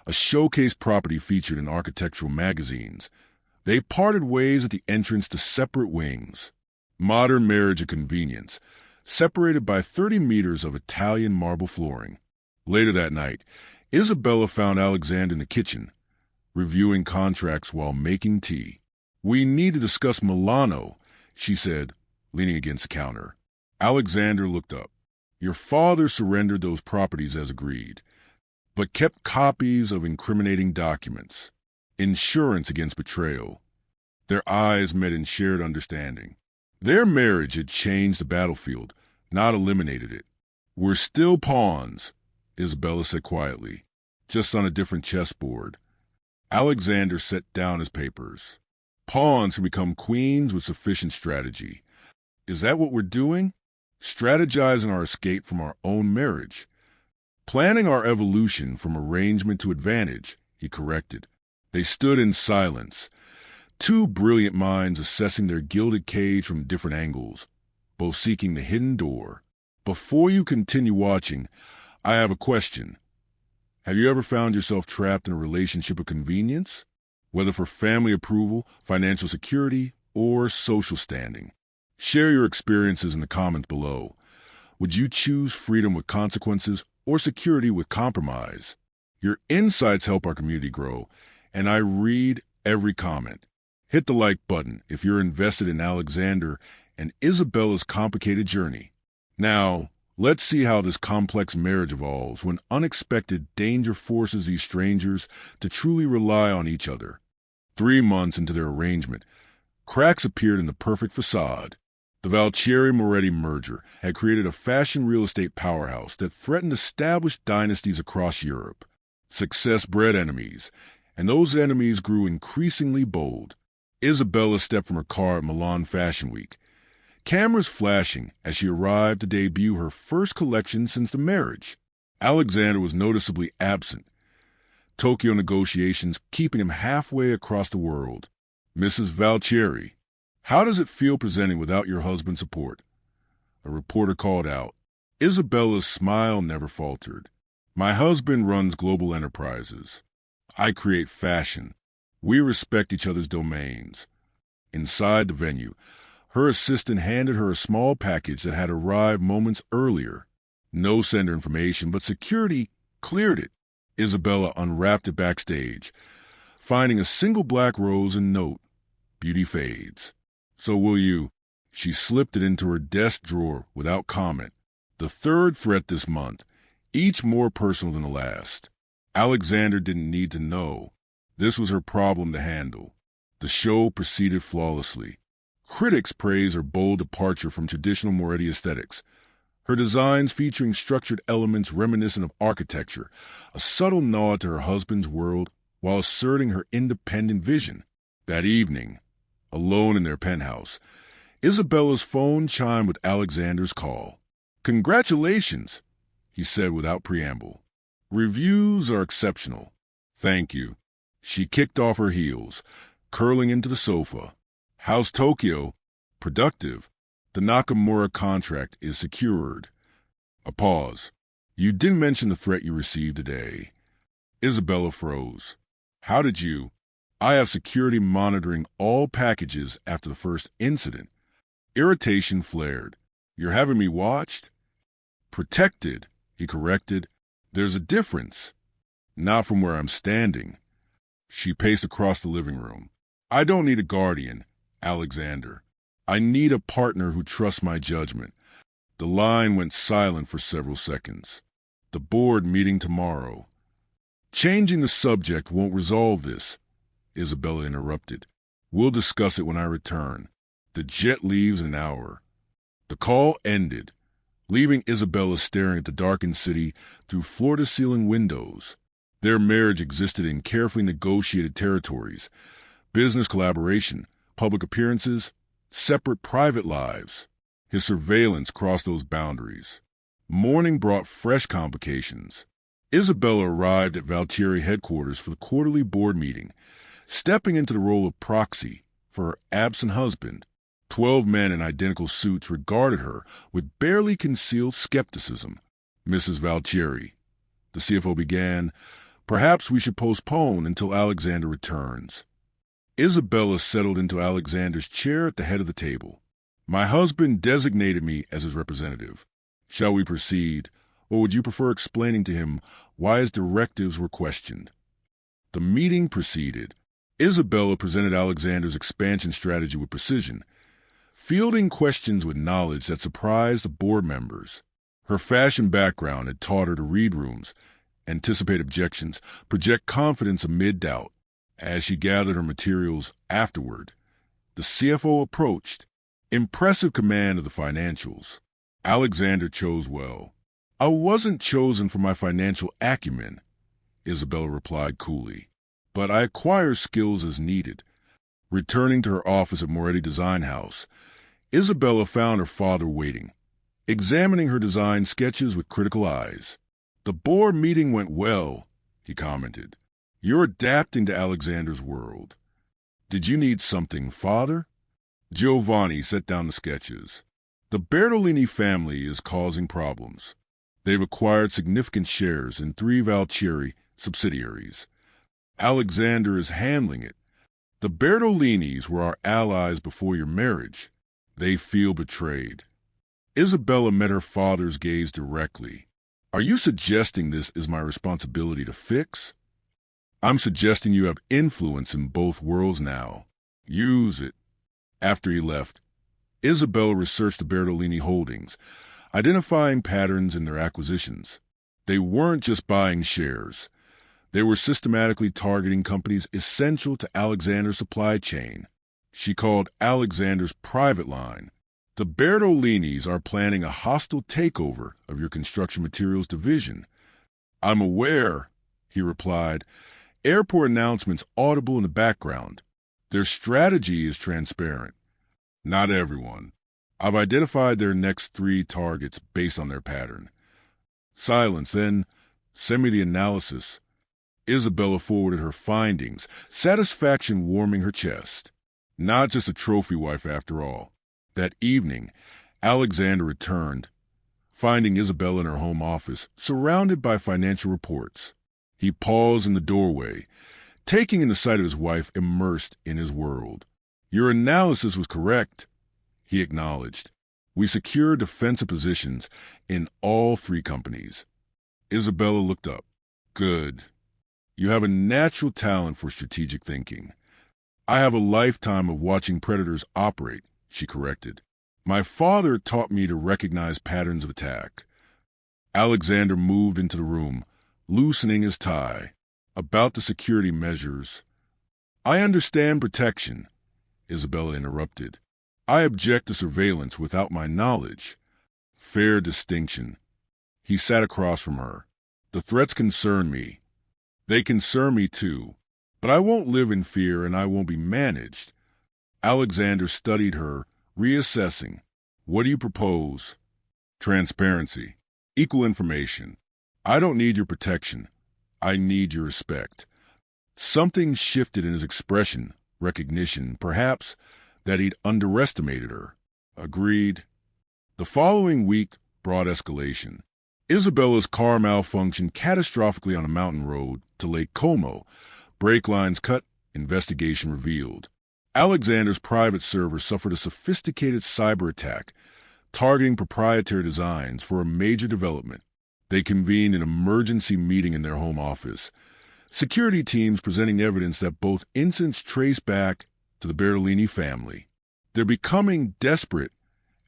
[SPEAKER 1] a showcase property featured in architectural magazines, they parted ways at the entrance to separate wings. Modern marriage a convenience, separated by 30 meters of Italian marble flooring. Later that night, Isabella found Alexander in the kitchen, reviewing contracts while making tea. "We need to discuss Milano," she said, leaning against the counter. Alexander looked up. "Your father surrendered those properties as agreed, but kept copies of incriminating documents. Insurance against betrayal." Their eyes met in shared understanding. Their marriage had changed the battlefield, not eliminated it. "We're still pawns," Isabella said quietly, "just on a different chessboard." Alexander set down his papers. "Pawns can become queens with sufficient strategy. Is that what we're doing? Strategizing our escape from our own marriage. Planning our evolution from arrangement to advantage," he corrected. They stood in silence, two brilliant minds assessing their gilded cage from different angles, both seeking the hidden door. "Before you continue watching, I have a question. Have you ever found yourself trapped in a relationship of convenience, whether for family approval, financial security, or social standing? Share your experiences in the comments below. Would you choose freedom with consequences or security with compromise? Your insights help our community grow, and I read every comment. Hit the like button if you're invested in Alexander and Isabella's complicated journey. Now, let's see how this complex marriage evolves when unexpected danger forces these strangers to truly rely on each other. 3 months into their arrangement, cracks appeared in the perfect facade. The Valtieri-Moretti merger had created a fashion real estate powerhouse that threatened established dynasties across Europe. Success bred enemies, and those enemies grew increasingly bold. Isabella stepped from her car at Milan Fashion Week, cameras flashing as she arrived to debut her first collection since the marriage. Alexander was noticeably absent, Tokyo negotiations keeping him halfway across the world. "Mrs. Valtieri, how does it feel presenting without your husband's support?" A reporter called out. Isabella's smile never faltered. "My husband runs global enterprises. I create fashion. We respect each other's domains." Inside the venue, her assistant handed her a small package that had arrived moments earlier. No sender information, but security cleared it. Isabella unwrapped it backstage, finding a single black rose and note. "Beauty fades. So will you." She slipped it into her desk drawer without comment. The third threat this month, each more personal than the last. Alexander didn't need to know. This was her problem to handle. The show proceeded flawlessly. Critics praise her bold departure from traditional Moretti aesthetics. Her designs featuring structured elements reminiscent of architecture, a subtle nod to her husband's world while asserting her independent vision. That evening, alone in their penthouse, Isabella's phone chimed with Alexander's call. "Congratulations," he said without preamble. "Reviews are exceptional." "Thank you." She kicked off her heels, curling into the sofa. "How's Tokyo?" "Productive. The Nakamura contract is secured." A pause. "You didn't mention the threat you received today." Isabella froze. "How did you?" "I have security monitoring all packages after the first incident." Irritation flared. "You're having me watched?" "Protected," he corrected. "There's a difference." "Not from where I'm standing." She paced across the living room. "I don't need a guardian, Alexander. I need a partner who trusts my judgment." The line went silent for several seconds. "The board meeting tomorrow." "Changing the subject won't resolve this," Isabella interrupted. "We'll discuss it when I return. The jet leaves in an hour." The call ended, leaving Isabella staring at the darkened city through floor-to-ceiling windows. Their marriage existed in carefully negotiated territories, business collaboration, public appearances, separate private lives. His surveillance crossed those boundaries. Morning brought fresh complications. Isabella arrived at Valtieri headquarters for the quarterly board meeting, stepping into the role of proxy for her absent husband. 12 men in identical suits regarded her with barely concealed skepticism. "Mrs. Valtieri," the CFO began, "perhaps we should postpone until Alexander returns." Isabella settled into Alexander's chair at the head of the table. "My husband designated me as his representative. Shall we proceed, or would you prefer explaining to him why his directives were questioned?" The meeting proceeded. Isabella presented Alexander's expansion strategy with precision, fielding questions with knowledge that surprised the board members. Her fashion background had taught her to read rooms, anticipate objections, project confidence amid doubt. As she gathered her materials afterward, the CFO approached. Impressive command of the financials. Alexander chose well. "I wasn't chosen for my financial acumen," Isabella replied coolly, "but I acquire skills as needed." Returning to her office at Moretti Design House, Isabella found her father waiting, examining her design sketches with critical eyes. "The board meeting went well," he commented. "You're adapting to Alexander's world. Did you need something, father?" Giovanni set down the sketches. "The Bertolini family is causing problems. They've acquired significant shares in 3 Valtieri subsidiaries. Alexander is handling it. The Bertolinis were our allies before your marriage. They feel betrayed." Isabella met her father's gaze directly. "Are you suggesting this is my responsibility to fix?" "I'm suggesting you have influence in both worlds now. Use it." After he left, Isabella researched the Bertolini holdings, identifying patterns in their acquisitions. They weren't just buying shares. They were systematically targeting companies essential to Alexander's supply chain. She called Alexander's private line. "The Bertolinis are planning a hostile takeover of your construction materials division." "I'm aware," he replied, airport announcements audible in the background. "Their strategy is transparent." "Not everyone. I've identified their next 3 targets based on their pattern." Silence, then, "Send me the analysis." Isabella forwarded her findings, satisfaction warming her chest. Not just a trophy wife after all. That evening, Alexander returned, finding Isabella in her home office, surrounded by financial reports. He paused in the doorway, taking in the sight of his wife immersed in his world. "Your analysis was correct," he acknowledged. "We secured defensive positions in all 3 companies." Isabella looked up. "Good. You have a natural talent for strategic thinking." "I have a lifetime of watching predators operate," she corrected. "My father taught me to recognize patterns of attack." Alexander moved into the room, loosening his tie. "About the security measures." "I understand protection," Isabella interrupted. "I object to surveillance without my knowledge." "Fair distinction." He sat across from her. "The threats concern me. They concern me too. But I won't live in fear and I won't be managed." Alexander studied her, reassessing. "What do you propose?" "Transparency. Equal information. I don't need your protection. I need your respect." Something shifted in his expression, recognition, perhaps, that he'd underestimated her. "Agreed." The following week brought escalation. Isabella's car malfunctioned catastrophically on a mountain road to Lake Como. Brake lines cut, investigation revealed. Alexander's private server suffered a sophisticated cyber attack, targeting proprietary designs for a major development. They convened an emergency meeting in their home office. Security teams presenting evidence that both incidents trace back to the Bertolini family. "They're becoming desperate,"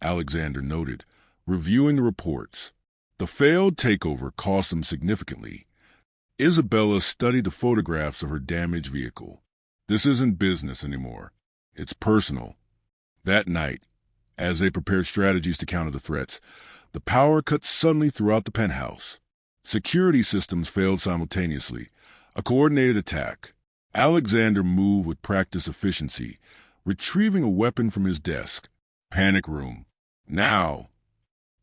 [SPEAKER 1] Alexander noted, reviewing the reports. The failed takeover cost them significantly. Isabella studied the photographs of her damaged vehicle. "This isn't business anymore. It's personal." That night, as they prepared strategies to counter the threats, the power cut suddenly throughout the penthouse. Security systems failed simultaneously. A coordinated attack. Alexander moved with practiced efficiency, retrieving a weapon from his desk. Panic room. "Now!"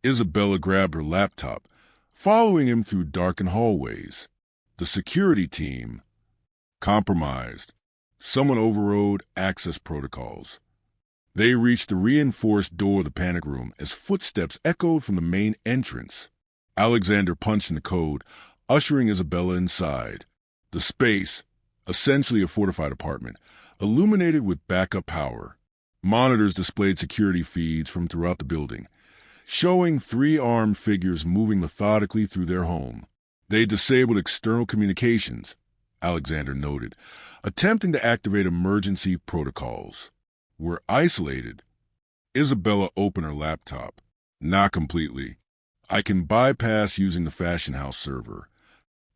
[SPEAKER 1] Isabella grabbed her laptop, following him through darkened hallways. The security team, compromised. Someone overrode access protocols. They reached the reinforced door of the panic room as footsteps echoed from the main entrance. Alexander punched in the code, ushering Isabella inside. The space, essentially a fortified apartment, illuminated with backup power. Monitors displayed security feeds from throughout the building, showing three armed figures moving methodically through their home. They disabled external communications, Alexander noted, attempting to activate emergency protocols. We're isolated. Isabella opened her laptop. Not completely. I can bypass using the Fashion House server.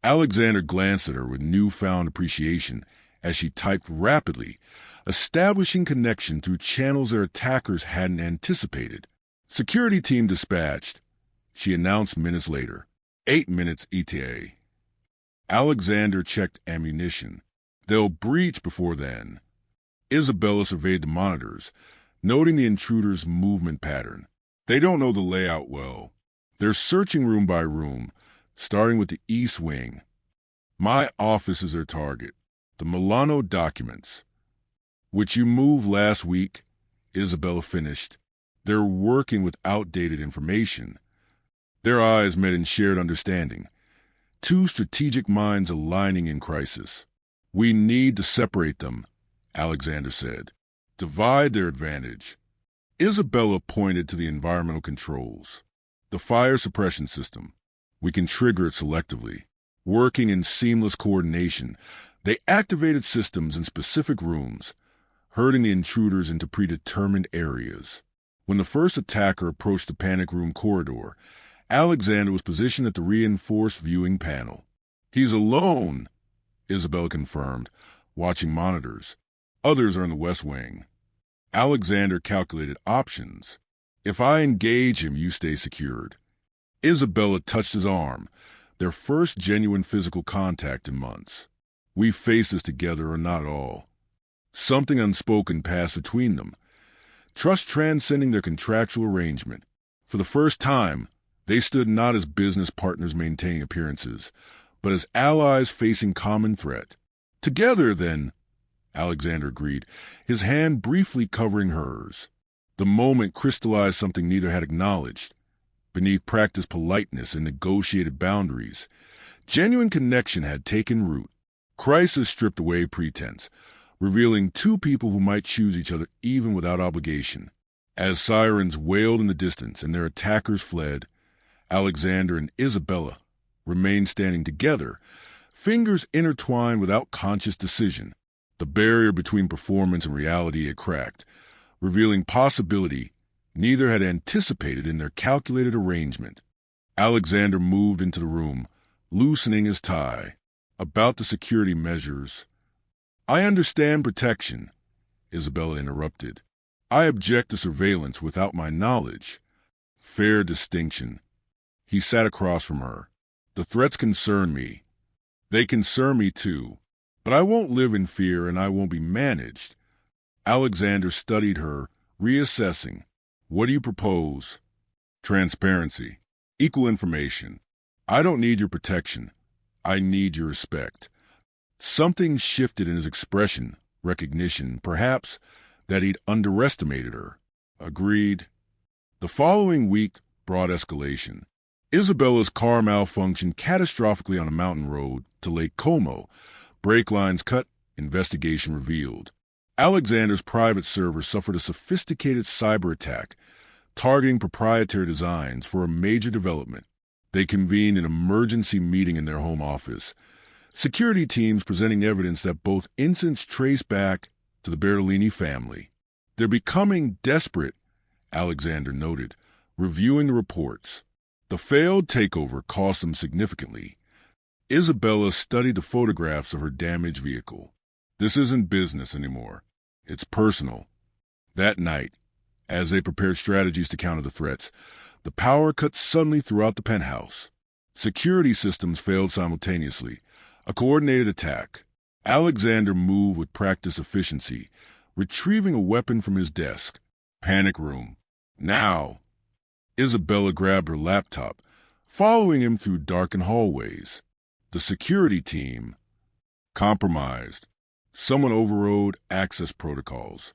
[SPEAKER 1] Alexander glanced at her with newfound appreciation as she typed rapidly, establishing connection through channels their attackers hadn't anticipated. Security team dispatched, she announced minutes later. 8 minutes ETA. Alexander checked ammunition. They'll breach before then. Isabella surveyed the monitors, noting the intruder's movement pattern. They don't know the layout well. They're searching room by room, starting with the East Wing. My office is their target. The Milano documents, which you moved last week, Isabella finished. They're working with outdated information. Their eyes met in shared understanding. Two strategic minds aligning in crisis. We need to separate them, Alexander said. Divide their advantage. Isabella pointed to the environmental controls. The fire suppression system. We can trigger it selectively. Working in seamless coordination, they activated systems in specific rooms, herding the intruders into predetermined areas. When the first attacker approached the panic room corridor, Alexander was positioned at the reinforced viewing panel. He's alone, Isabella confirmed, watching monitors. Others are in the West Wing. Alexander calculated options. If I engage him, you stay secured. Isabella touched his arm, their first genuine physical contact in months. We face this together or not at all. Something unspoken passed between them, trust transcending their contractual arrangement. For the first time, they stood not as business partners maintaining appearances, but as allies facing common threat. Together, then, Alexander agreed, his hand briefly covering hers. The moment crystallized something neither had acknowledged. Beneath practiced politeness and negotiated boundaries, genuine connection had taken root. Crisis stripped away pretense, revealing two people who might choose each other even without obligation. As sirens wailed in the distance and their attackers fled, Alexander and Isabella remained standing together, fingers intertwined without conscious decision. The barrier between performance and reality had cracked, revealing possibility neither had anticipated in their calculated arrangement. Alexander moved into the room, loosening his tie. About the security measures. I understand protection, Isabella interrupted. I object to surveillance without my knowledge. Fair distinction. He sat across from her. The threats concern me. They concern me too. But I won't live in fear and I won't be managed. Alexander studied her, reassessing. What do you propose? Transparency. Equal information. I don't need your protection. I need your respect. Something shifted in his expression, recognition, perhaps, that he'd underestimated her. Agreed. The following week brought escalation. Isabella's car malfunctioned catastrophically on a mountain road to Lake Como. Brake lines cut, investigation revealed. Alexander's private server suffered a sophisticated cyber attack, targeting proprietary designs for a major development. They convened an emergency meeting in their home office, security teams presenting evidence that both incidents trace back to the Bertolini family. They're becoming desperate, Alexander noted, reviewing the reports. The failed takeover cost them significantly. Isabella studied the photographs of her damaged vehicle. This isn't business anymore. It's personal. That night, as they prepared strategies to counter the threats, the power cut suddenly throughout the penthouse. Security systems failed simultaneously. A coordinated attack. Alexander moved with practiced efficiency, retrieving a weapon from his desk. Panic room. Now! Isabella grabbed her laptop, following him through darkened hallways. The security team. Compromised. Someone overrode access protocols.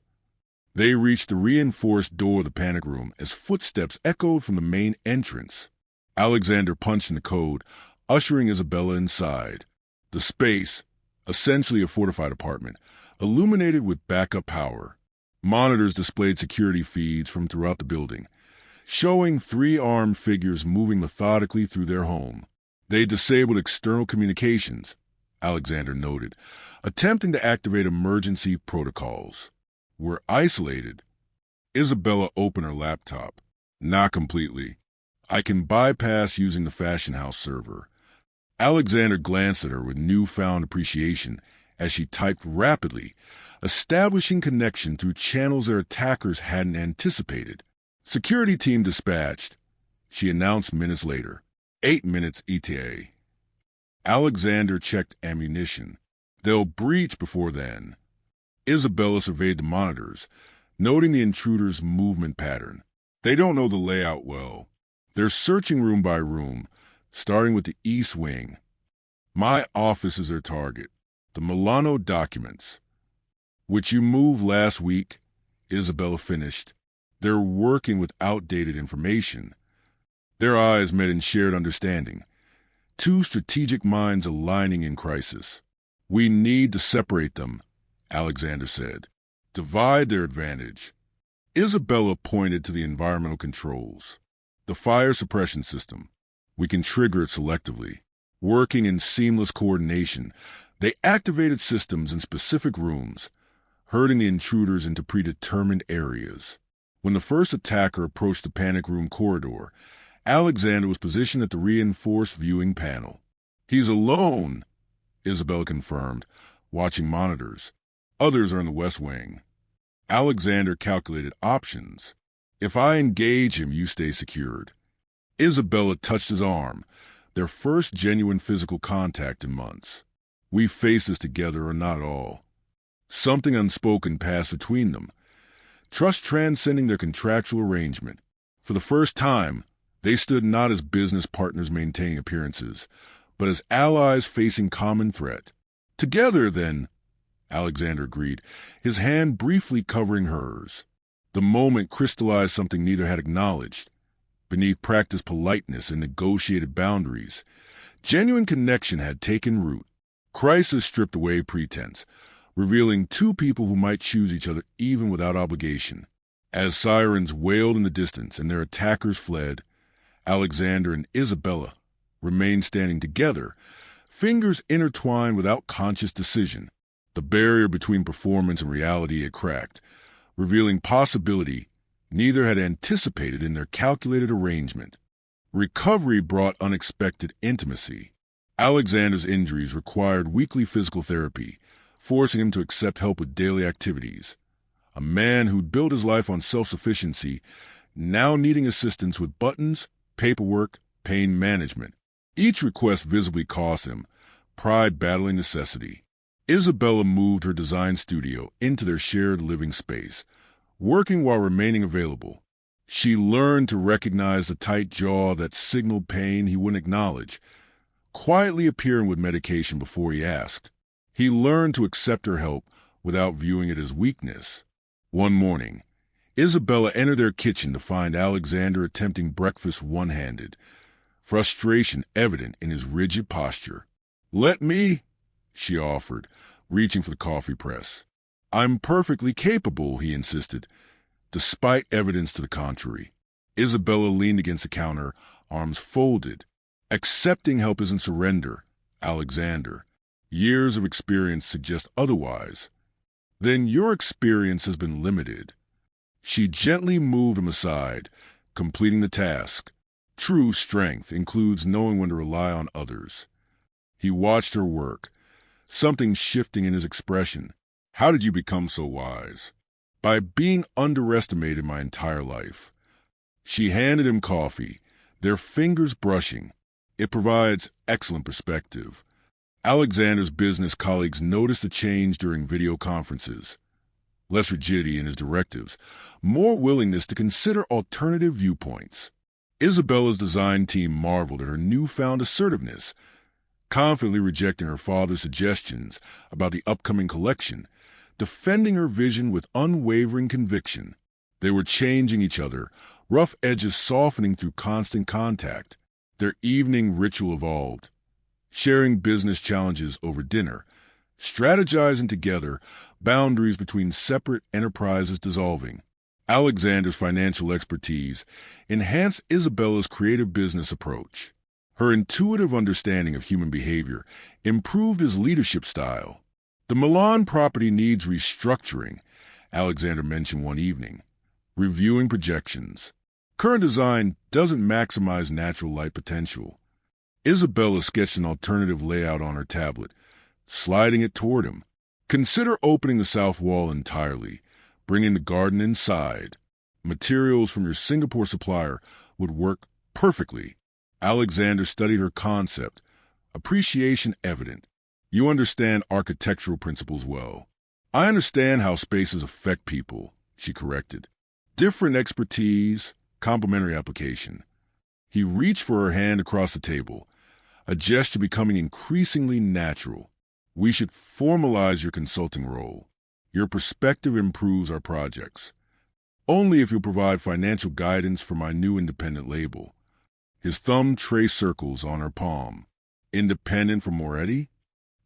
[SPEAKER 1] They reached the reinforced door of the panic room as footsteps echoed from the main entrance. Alexander punched in the code, ushering Isabella inside. The space, essentially a fortified apartment, illuminated with backup power. Monitors displayed security feeds from throughout the building, showing three armed figures moving methodically through their home. They disabled external communications, Alexander noted, attempting to activate emergency protocols. We're isolated. Isabella opened her laptop. Not completely. I can bypass using the Fashion House server. Alexander glanced at her with newfound appreciation as she typed rapidly, establishing connection through channels their attackers hadn't anticipated. Security team dispatched, she announced minutes later. 8 minutes ETA. Alexander checked ammunition. They'll breach before then. Isabella surveyed the monitors, noting the intruder's movement pattern. They don't know the layout well. They're searching room by room, starting with the East Wing. My office is their target. The Milano documents, which you moved last week, Isabella finished. They're working with outdated information. Their eyes met in shared understanding. Two strategic minds aligning in crisis. We need to separate them, Alexander said. Divide their advantage. Isabella pointed to the environmental controls. The fire suppression system. We can trigger it selectively. Working in seamless coordination, they activated systems in specific rooms, herding the intruders into predetermined areas. When the first attacker approached the panic room corridor, Alexander was positioned at the reinforced viewing panel. He's alone, Isabella confirmed, watching monitors. Others are in the West Wing. Alexander calculated options. If I engage him, you stay secured. Isabella touched his arm, their first genuine physical contact in months. We face this together or not at all. Something unspoken passed between them, trust transcending their contractual arrangement. For the first time, they stood not as business partners maintaining appearances, but as allies facing common threat. Together, then, Alexander agreed, his hand briefly covering hers. The moment crystallized something neither had acknowledged. Beneath practiced politeness and negotiated boundaries, genuine connection had taken root. Crisis stripped away pretense, revealing two people who might choose each other even without obligation. As sirens wailed in the distance and their attackers fled, Alexander and Isabella remained standing together, fingers intertwined without conscious decision. The barrier between performance and reality had cracked, revealing possibility neither had anticipated in their calculated arrangement. Recovery brought unexpected intimacy. Alexander's injuries required weekly physical therapy, forcing him to accept help with daily activities. A man who'd built his life on self-sufficiency, now needing assistance with buttons, paperwork, pain management. Each request visibly cost him, pride battling necessity. Isabella moved her design studio into their shared living space, working while remaining available. She learned to recognize the tight jaw that signaled pain he wouldn't acknowledge, quietly appearing with medication before he asked. He learned to accept her help without viewing it as weakness. One morning, Isabella entered their kitchen to find Alexander attempting breakfast one-handed, frustration evident in his rigid posture. "Let me," she offered, reaching for the coffee press. "I'm perfectly capable," he insisted, despite evidence to the contrary. Isabella leaned against the counter, arms folded. "Accepting help isn't surrender, Alexander. Years of experience suggest otherwise." "Then your experience has been limited." She gently moved him aside, completing the task. True strength includes knowing when to rely on others. He watched her work, something shifting in his expression. "How did you become so wise?" "By being underestimated my entire life." She handed him coffee, their fingers brushing. It provides excellent perspective. Alexander's business colleagues noticed a change during video conferences. Less rigidity in his directives, more willingness to consider alternative viewpoints. Isabella's design team marveled at her newfound assertiveness. confidently rejecting her father's suggestions about the upcoming collection, defending her vision with unwavering conviction. They were changing each other, rough edges softening through constant contact. Their evening ritual evolved, sharing business challenges over dinner, strategizing together, boundaries between separate enterprises dissolving. Alexander's financial expertise enhanced Isabella's creative business approach. Her intuitive understanding of human behavior improved his leadership style. The Milan property needs restructuring, Alexander mentioned one evening, reviewing projections. Current design doesn't maximize natural light potential. Isabella sketched an alternative layout on her tablet, sliding it toward him. Consider opening the south wall entirely, bringing the garden inside. Materials from your Singapore supplier would work perfectly. Alexander studied her concept, appreciation evident. You understand architectural principles well. I understand how spaces affect people, she corrected. Different expertise, complementary application. He reached for her hand across the table, a gesture becoming increasingly natural. We should formalize your consulting role. Your perspective improves our projects. Only if you provide financial guidance for my new independent label. His thumb traced circles on her palm. Independent from Moretti?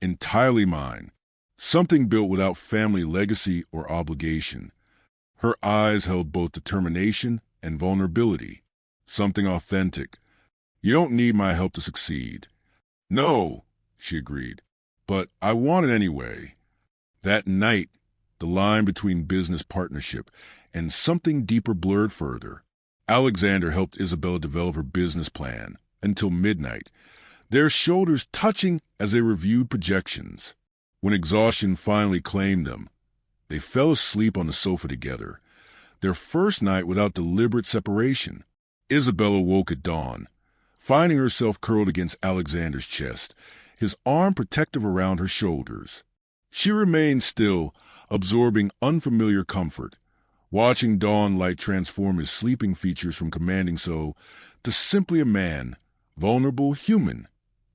[SPEAKER 1] Entirely mine. Something built without family legacy or obligation. Her eyes held both determination and vulnerability. Something authentic. You don't need my help to succeed. No, she agreed. But I want it anyway. That night, the line between business partnership and something deeper blurred further. Alexander helped Isabella develop her business plan until midnight, their shoulders touching as they reviewed projections. When exhaustion finally claimed them, they fell asleep on the sofa together, their first night without deliberate separation. Isabella woke at dawn, finding herself curled against Alexander's chest, his arm protective around her shoulders. She remained still, absorbing unfamiliar comfort, watching dawn light transform his sleeping features from commanding so to simply a man, vulnerable, human,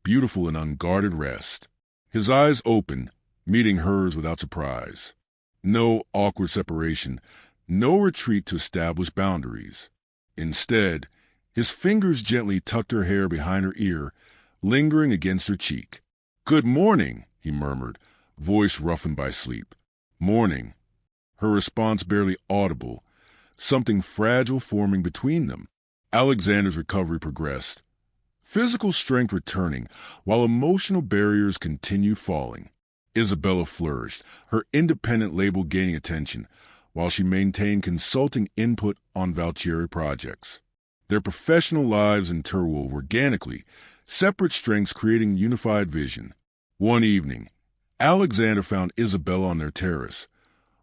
[SPEAKER 1] beautiful in unguarded rest. His eyes opened, meeting hers without surprise. No awkward separation, no retreat to establish boundaries. Instead, his fingers gently tucked her hair behind her ear, lingering against her cheek. "Good morning," he murmured, voice roughened by sleep. "Morning." Her response barely audible, something fragile forming between them. Alexander's recovery progressed, physical strength returning while emotional barriers continued falling. Isabella flourished, her independent label gaining attention, while she maintained consulting input on Valtieri projects. Their professional lives interwove organically, separate strengths creating unified vision. One evening, Alexander found Isabella on their terrace,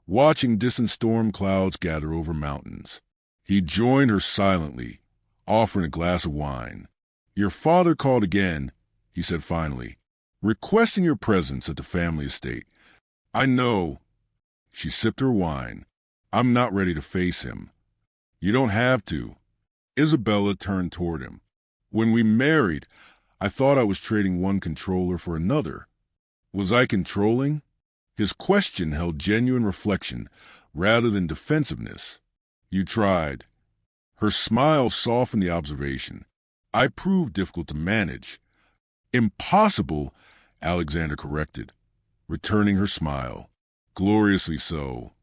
[SPEAKER 1] watching distant storm clouds gather over mountains. He joined her silently, offering a glass of wine. "Your father called again," he said finally, "requesting your presence at the family estate." "I know." She sipped her wine. "I'm not ready to face him." "You don't have to." Isabella turned toward him. "When we married, I thought I was trading one controller for another. Was I controlling?" His question held genuine reflection rather than defensiveness. "You tried." Her smile softened the observation. "I proved difficult to manage." "Impossible," Alexander corrected, returning her smile. "Gloriously so."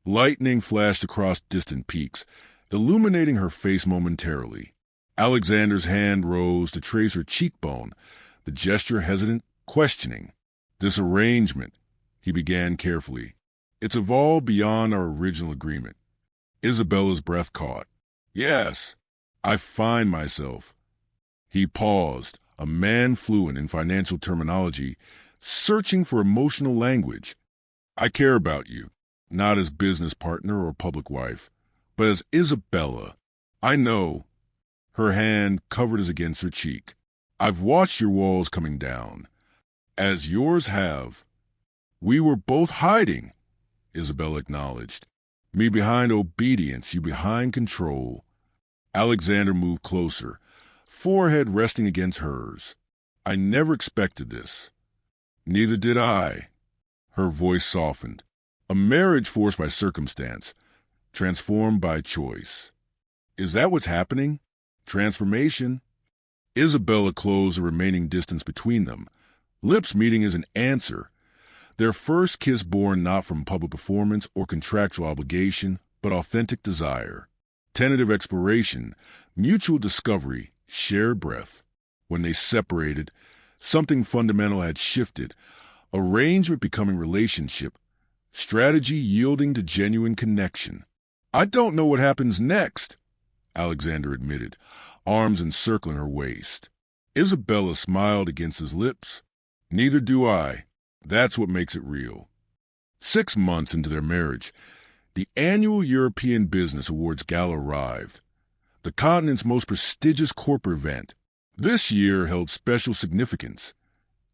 [SPEAKER 1] Lightning flashed across distant peaks, illuminating her face momentarily. Alexander's hand rose to trace her cheekbone, the gesture hesitant, questioning. "This arrangement," he began carefully, "it's evolved beyond our original agreement." Isabella's breath caught. "Yes, I find myself." He paused, a man fluent in financial terminology, searching for emotional language. "I care about you, not as business partner or public wife, but as Isabella. I know." Her hand covered his against her cheek. "I've watched your walls coming down, as yours have." "We were both hiding," Isabella acknowledged. "Me behind obedience, you behind control." Alexander moved closer, forehead resting against hers. I never expected this. Neither did I. Her voice softened. A marriage forced by circumstance, transformed by choice. Is that what's happening? Transformation? Isabella closed the remaining distance between them, lips meeting as an answer. Their first kiss born not from public performance or contractual obligation, but authentic desire. Tentative exploration, mutual discovery, shared breath. When they separated, something fundamental had shifted. Arrangement becoming relationship. Strategy yielding to genuine connection. I don't know what happens next, Alexander admitted, arms encircling her waist. Isabella smiled against his lips. Neither do I. That's what makes it real. 6 months into their marriage, the annual European Business Awards Gala arrived, the continent's most prestigious corporate event. This year held special significance.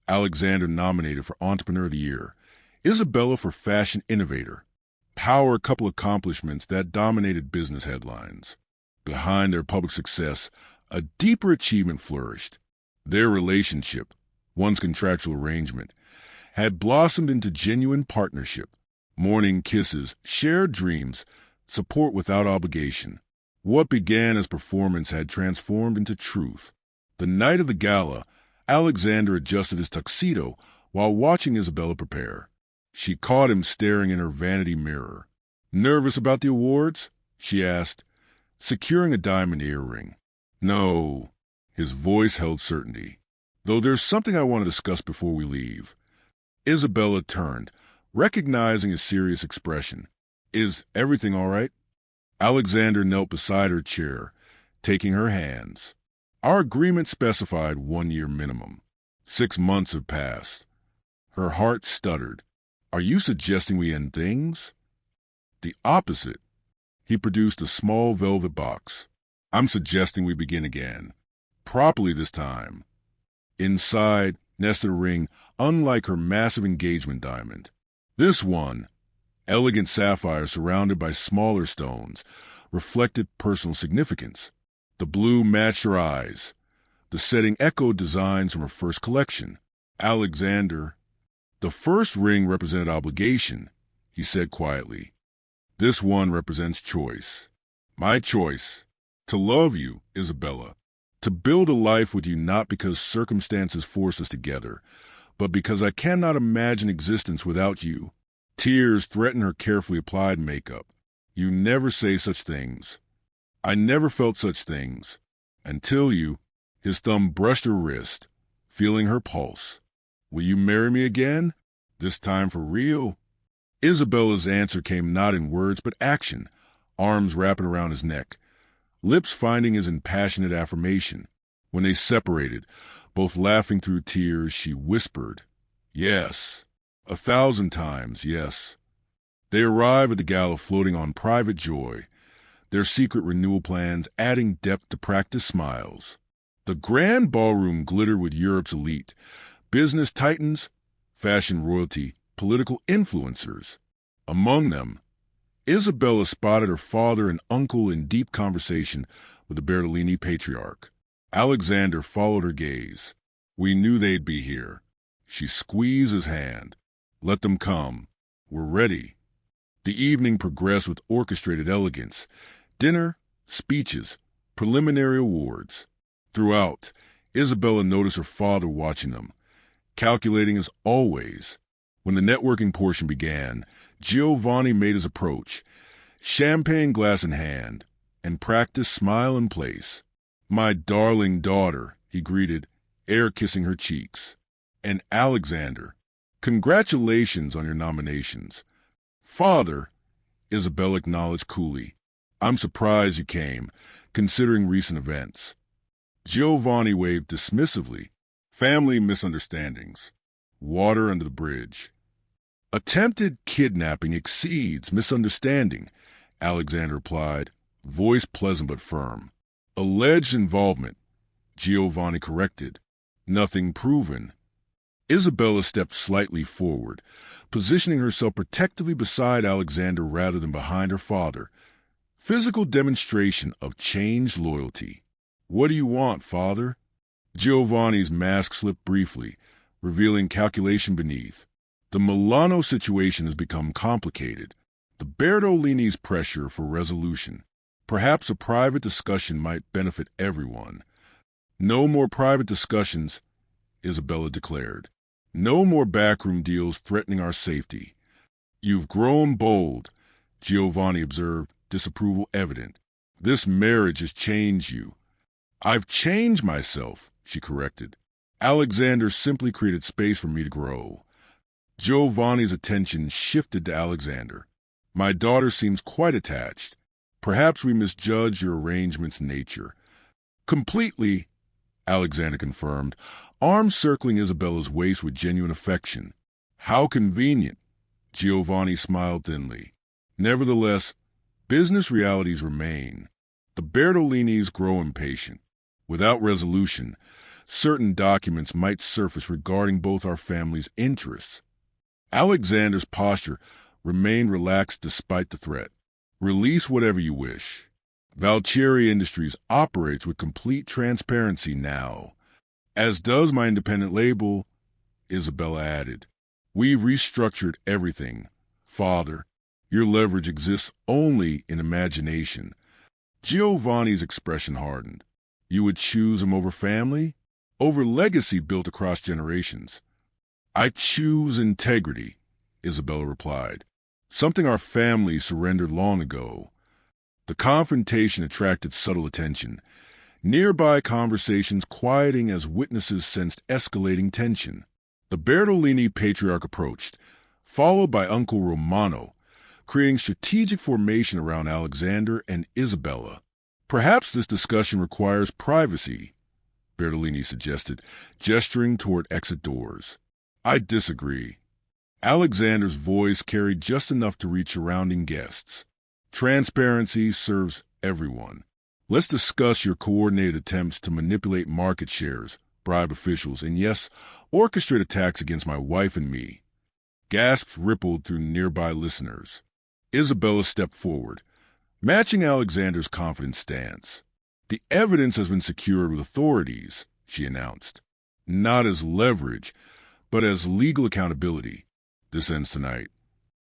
[SPEAKER 1] Alexander nominated for Entrepreneur of the Year, Isabella for Fashion Innovator. Power couple accomplishments that dominated business headlines. Behind their public success, a deeper achievement flourished. Their relationship, once contractual arrangement, had blossomed into genuine partnership. Morning kisses, shared dreams, support without obligation. What began as performance had transformed into truth. The night of the gala, Alexander adjusted his tuxedo while watching Isabella prepare. She caught him staring in her vanity mirror. Nervous about the awards? She asked, securing a diamond earring. No. His voice held certainty. Though there's something I want to discuss before we leave. Isabella turned, recognizing his serious expression. Is everything all right? Alexander knelt beside her chair, taking her hands. Our agreement specified 1 year minimum. 6 months have passed. Her heart stuttered. Are you suggesting we end things? The opposite. He produced a small velvet box. I'm suggesting we begin again. Properly this time. Inside nested a ring unlike her massive engagement diamond. This one, elegant sapphire surrounded by smaller stones, reflected personal significance. The blue matched her eyes. The setting echoed designs from her first collection. Alexander. The first ring represented obligation, he said quietly. This one represents choice. My choice. To love you, Isabella. To build a life with you not because circumstances force us together, but because I cannot imagine existence without you. Tears threatened her carefully applied makeup. You never say such things. I never felt such things. Until you. His thumb brushed her wrist, feeling her pulse. Will you marry me again? This time for real? Isabella's answer came not in words but action, arms wrapping around his neck, lips finding his impassionate affirmation. When they separated, both laughing through tears, she whispered, Yes. 1,000 times, yes. They arrive at the gala floating on private joy, their secret renewal plans adding depth to practiced smiles. The grand ballroom glittered with Europe's elite, business titans, fashion royalty, political influencers. Among them, Isabella spotted her father and uncle in deep conversation with the Bertolini patriarch. Alexander followed her gaze. We knew they'd be here. She squeezed his hand. Let them come. We're ready. The evening progressed with orchestrated elegance. Dinner, speeches, preliminary awards. Throughout, Isabella noticed her father watching them, calculating as always. When the networking portion began, Giovanni made his approach, champagne glass in hand, and practiced smile in place. My darling daughter, he greeted, air kissing her cheeks. And Alexander, congratulations on your nominations. Father, Isabella acknowledged coolly. I'm surprised you came, considering recent events. Giovanni waved dismissively. Family misunderstandings. Water under the bridge. Attempted kidnapping exceeds misunderstanding, Alexander replied, voice pleasant but firm. Alleged involvement, Giovanni corrected. Nothing proven. Isabella stepped slightly forward, positioning herself protectively beside Alexander rather than behind her father. Physical demonstration of changed loyalty. What do you want, father? Giovanni's mask slipped briefly, revealing calculation beneath. The Milano situation has become complicated. The Bertolini's pressure for resolution. Perhaps a private discussion might benefit everyone. No more private discussions, Isabella declared. No more backroom deals threatening our safety. You've grown bold, Giovanni observed, disapproval evident. This marriage has changed you. I've changed myself, she corrected. Alexander simply created space for me to grow. Giovanni's attention shifted to Alexander. My daughter seems quite attached. Perhaps we misjudge your arrangement's nature. Completely, Alexander confirmed, arms circling Isabella's waist with genuine affection. How convenient, Giovanni smiled thinly. Nevertheless, business realities remain. The Bertolinis grow impatient. Without resolution, certain documents might surface regarding both our families' interests. Alexander's posture remained relaxed despite the threat. Release whatever you wish. Valtieri Industries operates with complete transparency now, as does my independent label, Isabella added. We've restructured everything. Father, your leverage exists only in imagination. Giovanni's expression hardened. You would choose him over family? Over legacy built across generations? I choose integrity, Isabella replied. Something our family surrendered long ago. The confrontation attracted subtle attention, nearby conversations quieting as witnesses sensed escalating tension. The Bertolini patriarch approached, followed by Uncle Romano, creating strategic formation around Alexander and Isabella. Perhaps this discussion requires privacy, Bertolini suggested, gesturing toward exit doors. I disagree. Alexander's voice carried just enough to reach surrounding guests. Transparency serves everyone. Let's discuss your coordinated attempts to manipulate market shares, bribe officials, and yes, orchestrate attacks against my wife and me. Gasps rippled through nearby listeners. Isabella stepped forward, matching Alexander's confident stance. The evidence has been secured with authorities, she announced. Not as leverage, but as legal accountability. This ends tonight.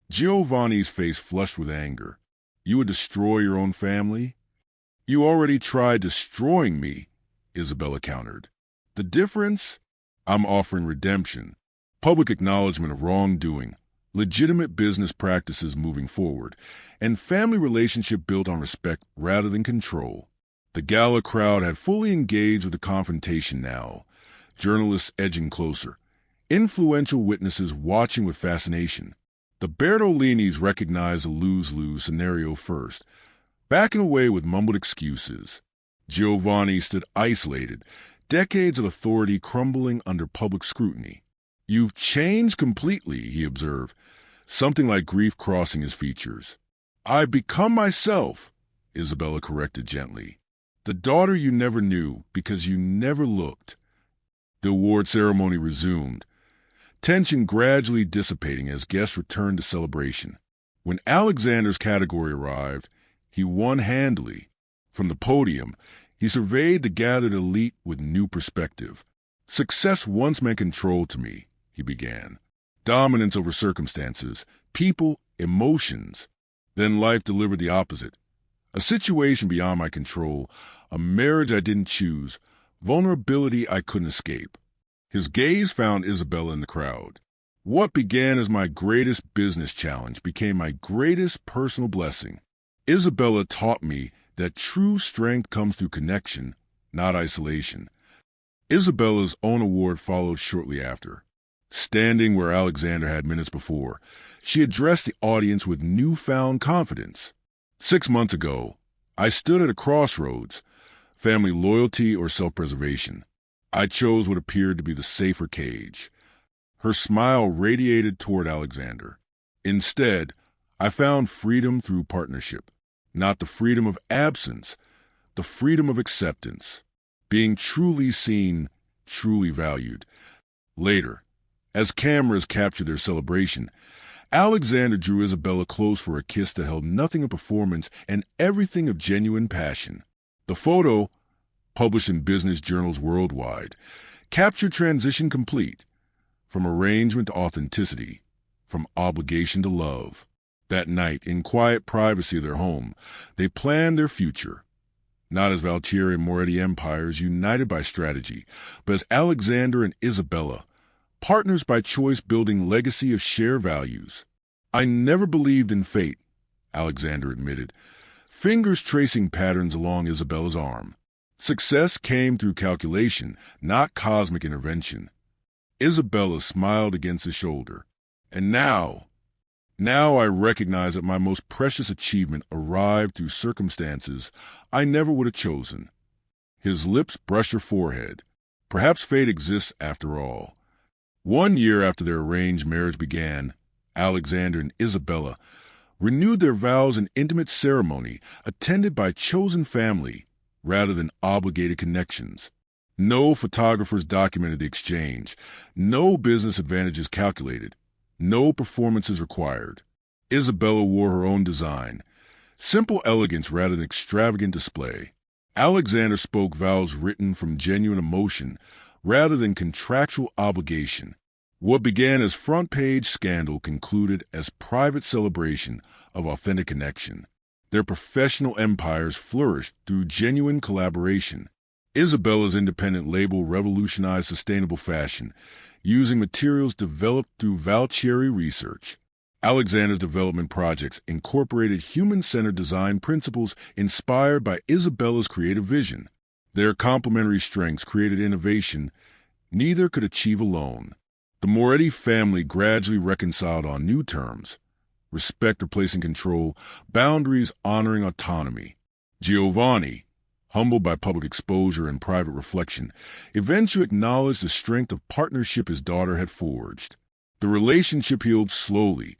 [SPEAKER 1] Giovanni's face flushed with anger. You would destroy your own family? You already tried destroying me, Isabella countered. The difference? I'm offering redemption, public acknowledgement of wrongdoing, legitimate business practices moving forward, and family relationship built on respect rather than control. The gala crowd had fully engaged with the confrontation now, journalists edging closer, influential witnesses watching with fascination. The Bertolinis recognized a lose-lose scenario first, backing away with mumbled excuses. Giovanni stood isolated, decades of authority crumbling under public scrutiny. You've changed completely, he observed, something like grief crossing his features. I've become myself, Isabella corrected gently. The daughter you never knew because you never looked. The award ceremony resumed, tension gradually dissipating as guests returned to celebration. When Alexander's category arrived, he won handily. From the podium, he surveyed the gathered elite with new perspective. Success once meant control to me, he began. Dominance over circumstances, people, emotions. Then life delivered the opposite. A situation beyond my control, a marriage I didn't choose, vulnerability I couldn't escape. His gaze found Isabella in the crowd. What began as my greatest business challenge became my greatest personal blessing. Isabella taught me that true strength comes through connection, not isolation. Isabella's own award followed shortly after. Standing where Alexander had minutes before, she addressed the audience with newfound confidence. 6 months ago, I stood at a crossroads, family loyalty or self-preservation. I chose what appeared to be the safer cage. Her smile radiated toward Alexander. Instead, I found freedom through partnership, not the freedom of absence, the freedom of acceptance, being truly seen, truly valued. Later, as cameras captured their celebration, Alexander drew Isabella close for a kiss that held nothing of performance and everything of genuine passion. The photo, published in business journals worldwide, captured transition complete, from arrangement to authenticity, from obligation to love. That night, in quiet privacy of their home, they planned their future, not as Valtieri and Moretti empires united by strategy, but as Alexander and Isabella, partners by choice building legacy of shared values. "I never believed in fate," Alexander admitted, fingers tracing patterns along Isabella's arm. "Success came through calculation, not cosmic intervention." Isabella smiled against his shoulder. "And now I recognize that my most precious achievement arrived through circumstances I never would have chosen." His lips brushed her forehead. Perhaps fate exists after all. 1 year after their arranged marriage began, Alexander and Isabella renewed their vows in intimate ceremony attended by chosen family rather than obligated connections. No photographers documented the exchange, no business advantages calculated, no performances required. Isabella wore her own design, simple elegance rather than extravagant display. Alexander spoke vows written from genuine emotion rather than contractual obligation. What began as front-page scandal concluded as private celebration of authentic connection. Their professional empires flourished through genuine collaboration. Isabella's independent label revolutionized sustainable fashion, using materials developed through Valtieri research. Alexander's development projects incorporated human-centered design principles inspired by Isabella's creative vision. Their complementary strengths created innovation neither could achieve alone. The Moretti family gradually reconciled on new terms: respect replacing control, boundaries honoring autonomy. Giovanni, humbled by public exposure and private reflection, eventually acknowledged the strength of partnership his daughter had forged. The relationship healed slowly,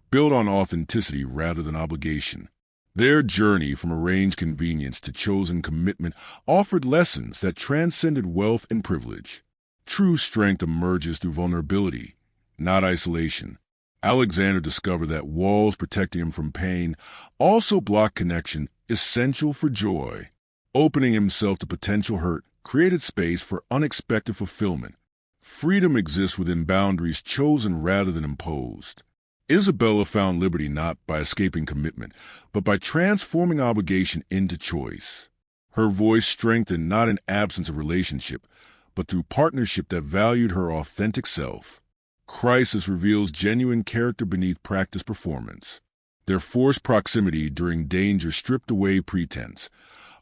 [SPEAKER 1] built on authenticity rather than obligation. Their journey from arranged convenience to chosen commitment offered lessons that transcended wealth and privilege. True strength emerges through vulnerability, not isolation. Alexander discovered that walls protecting him from pain also blocked connection essential for joy. Opening himself to potential hurt created space for unexpected fulfillment. Freedom exists within boundaries chosen rather than imposed. Isabella found liberty not by escaping commitment, but by transforming obligation into choice. Her voice strengthened not in absence of relationship, but through partnership that valued her authentic self. Crisis reveals genuine character beneath practiced performance. Their forced proximity during danger stripped away pretense,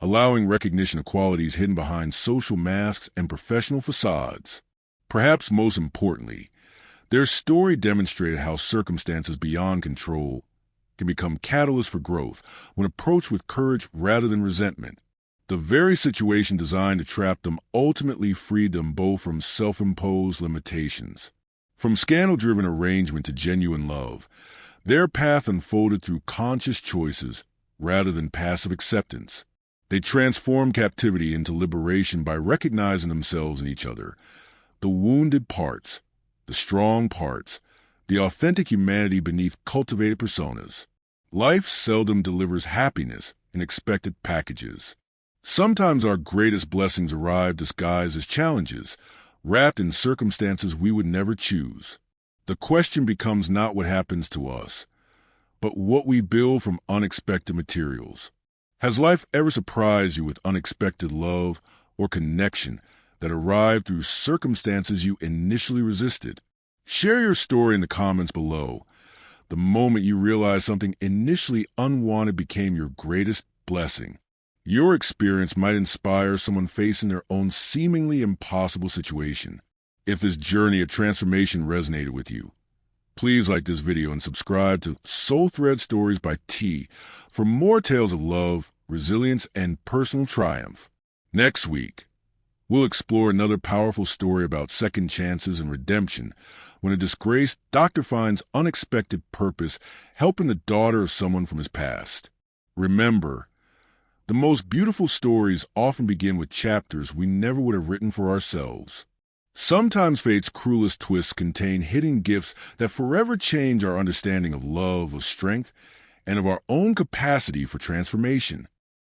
[SPEAKER 1] allowing recognition of qualities hidden behind social masks and professional facades. Perhaps most importantly, their story demonstrated how circumstances beyond control can become catalysts for growth when approached with courage rather than resentment. The very situation designed to trap them ultimately freed them both from self-imposed limitations. From scandal-driven arrangement to genuine love, their path unfolded through conscious choices rather than passive acceptance. They transformed captivity into liberation by recognizing themselves in each other, the wounded parts, the strong parts, the authentic humanity beneath cultivated personas. Life seldom delivers happiness in expected packages. Sometimes our greatest blessings arrive disguised as challenges, wrapped in circumstances we would never choose. The question becomes not what happens to us, but what we build from unexpected materials. Has life ever surprised you with unexpected love or connection that arrived through circumstances you initially resisted? Share your story in the comments below. The moment you realize something initially unwanted became your greatest blessing. Your experience might inspire someone facing their own seemingly impossible situation. If this journey of transformation resonated with you, please like this video and subscribe to Soul Thread Stories by T for more tales of love, resilience, and personal triumph. Next week, we'll explore another powerful story about second chances and redemption when a disgraced doctor finds unexpected purpose helping the daughter of someone from his past. Remember, the most beautiful stories often begin with chapters we never would have written for ourselves. Sometimes fate's cruelest twists contain hidden gifts that forever change our understanding of love, of strength, and of our own capacity for transformation.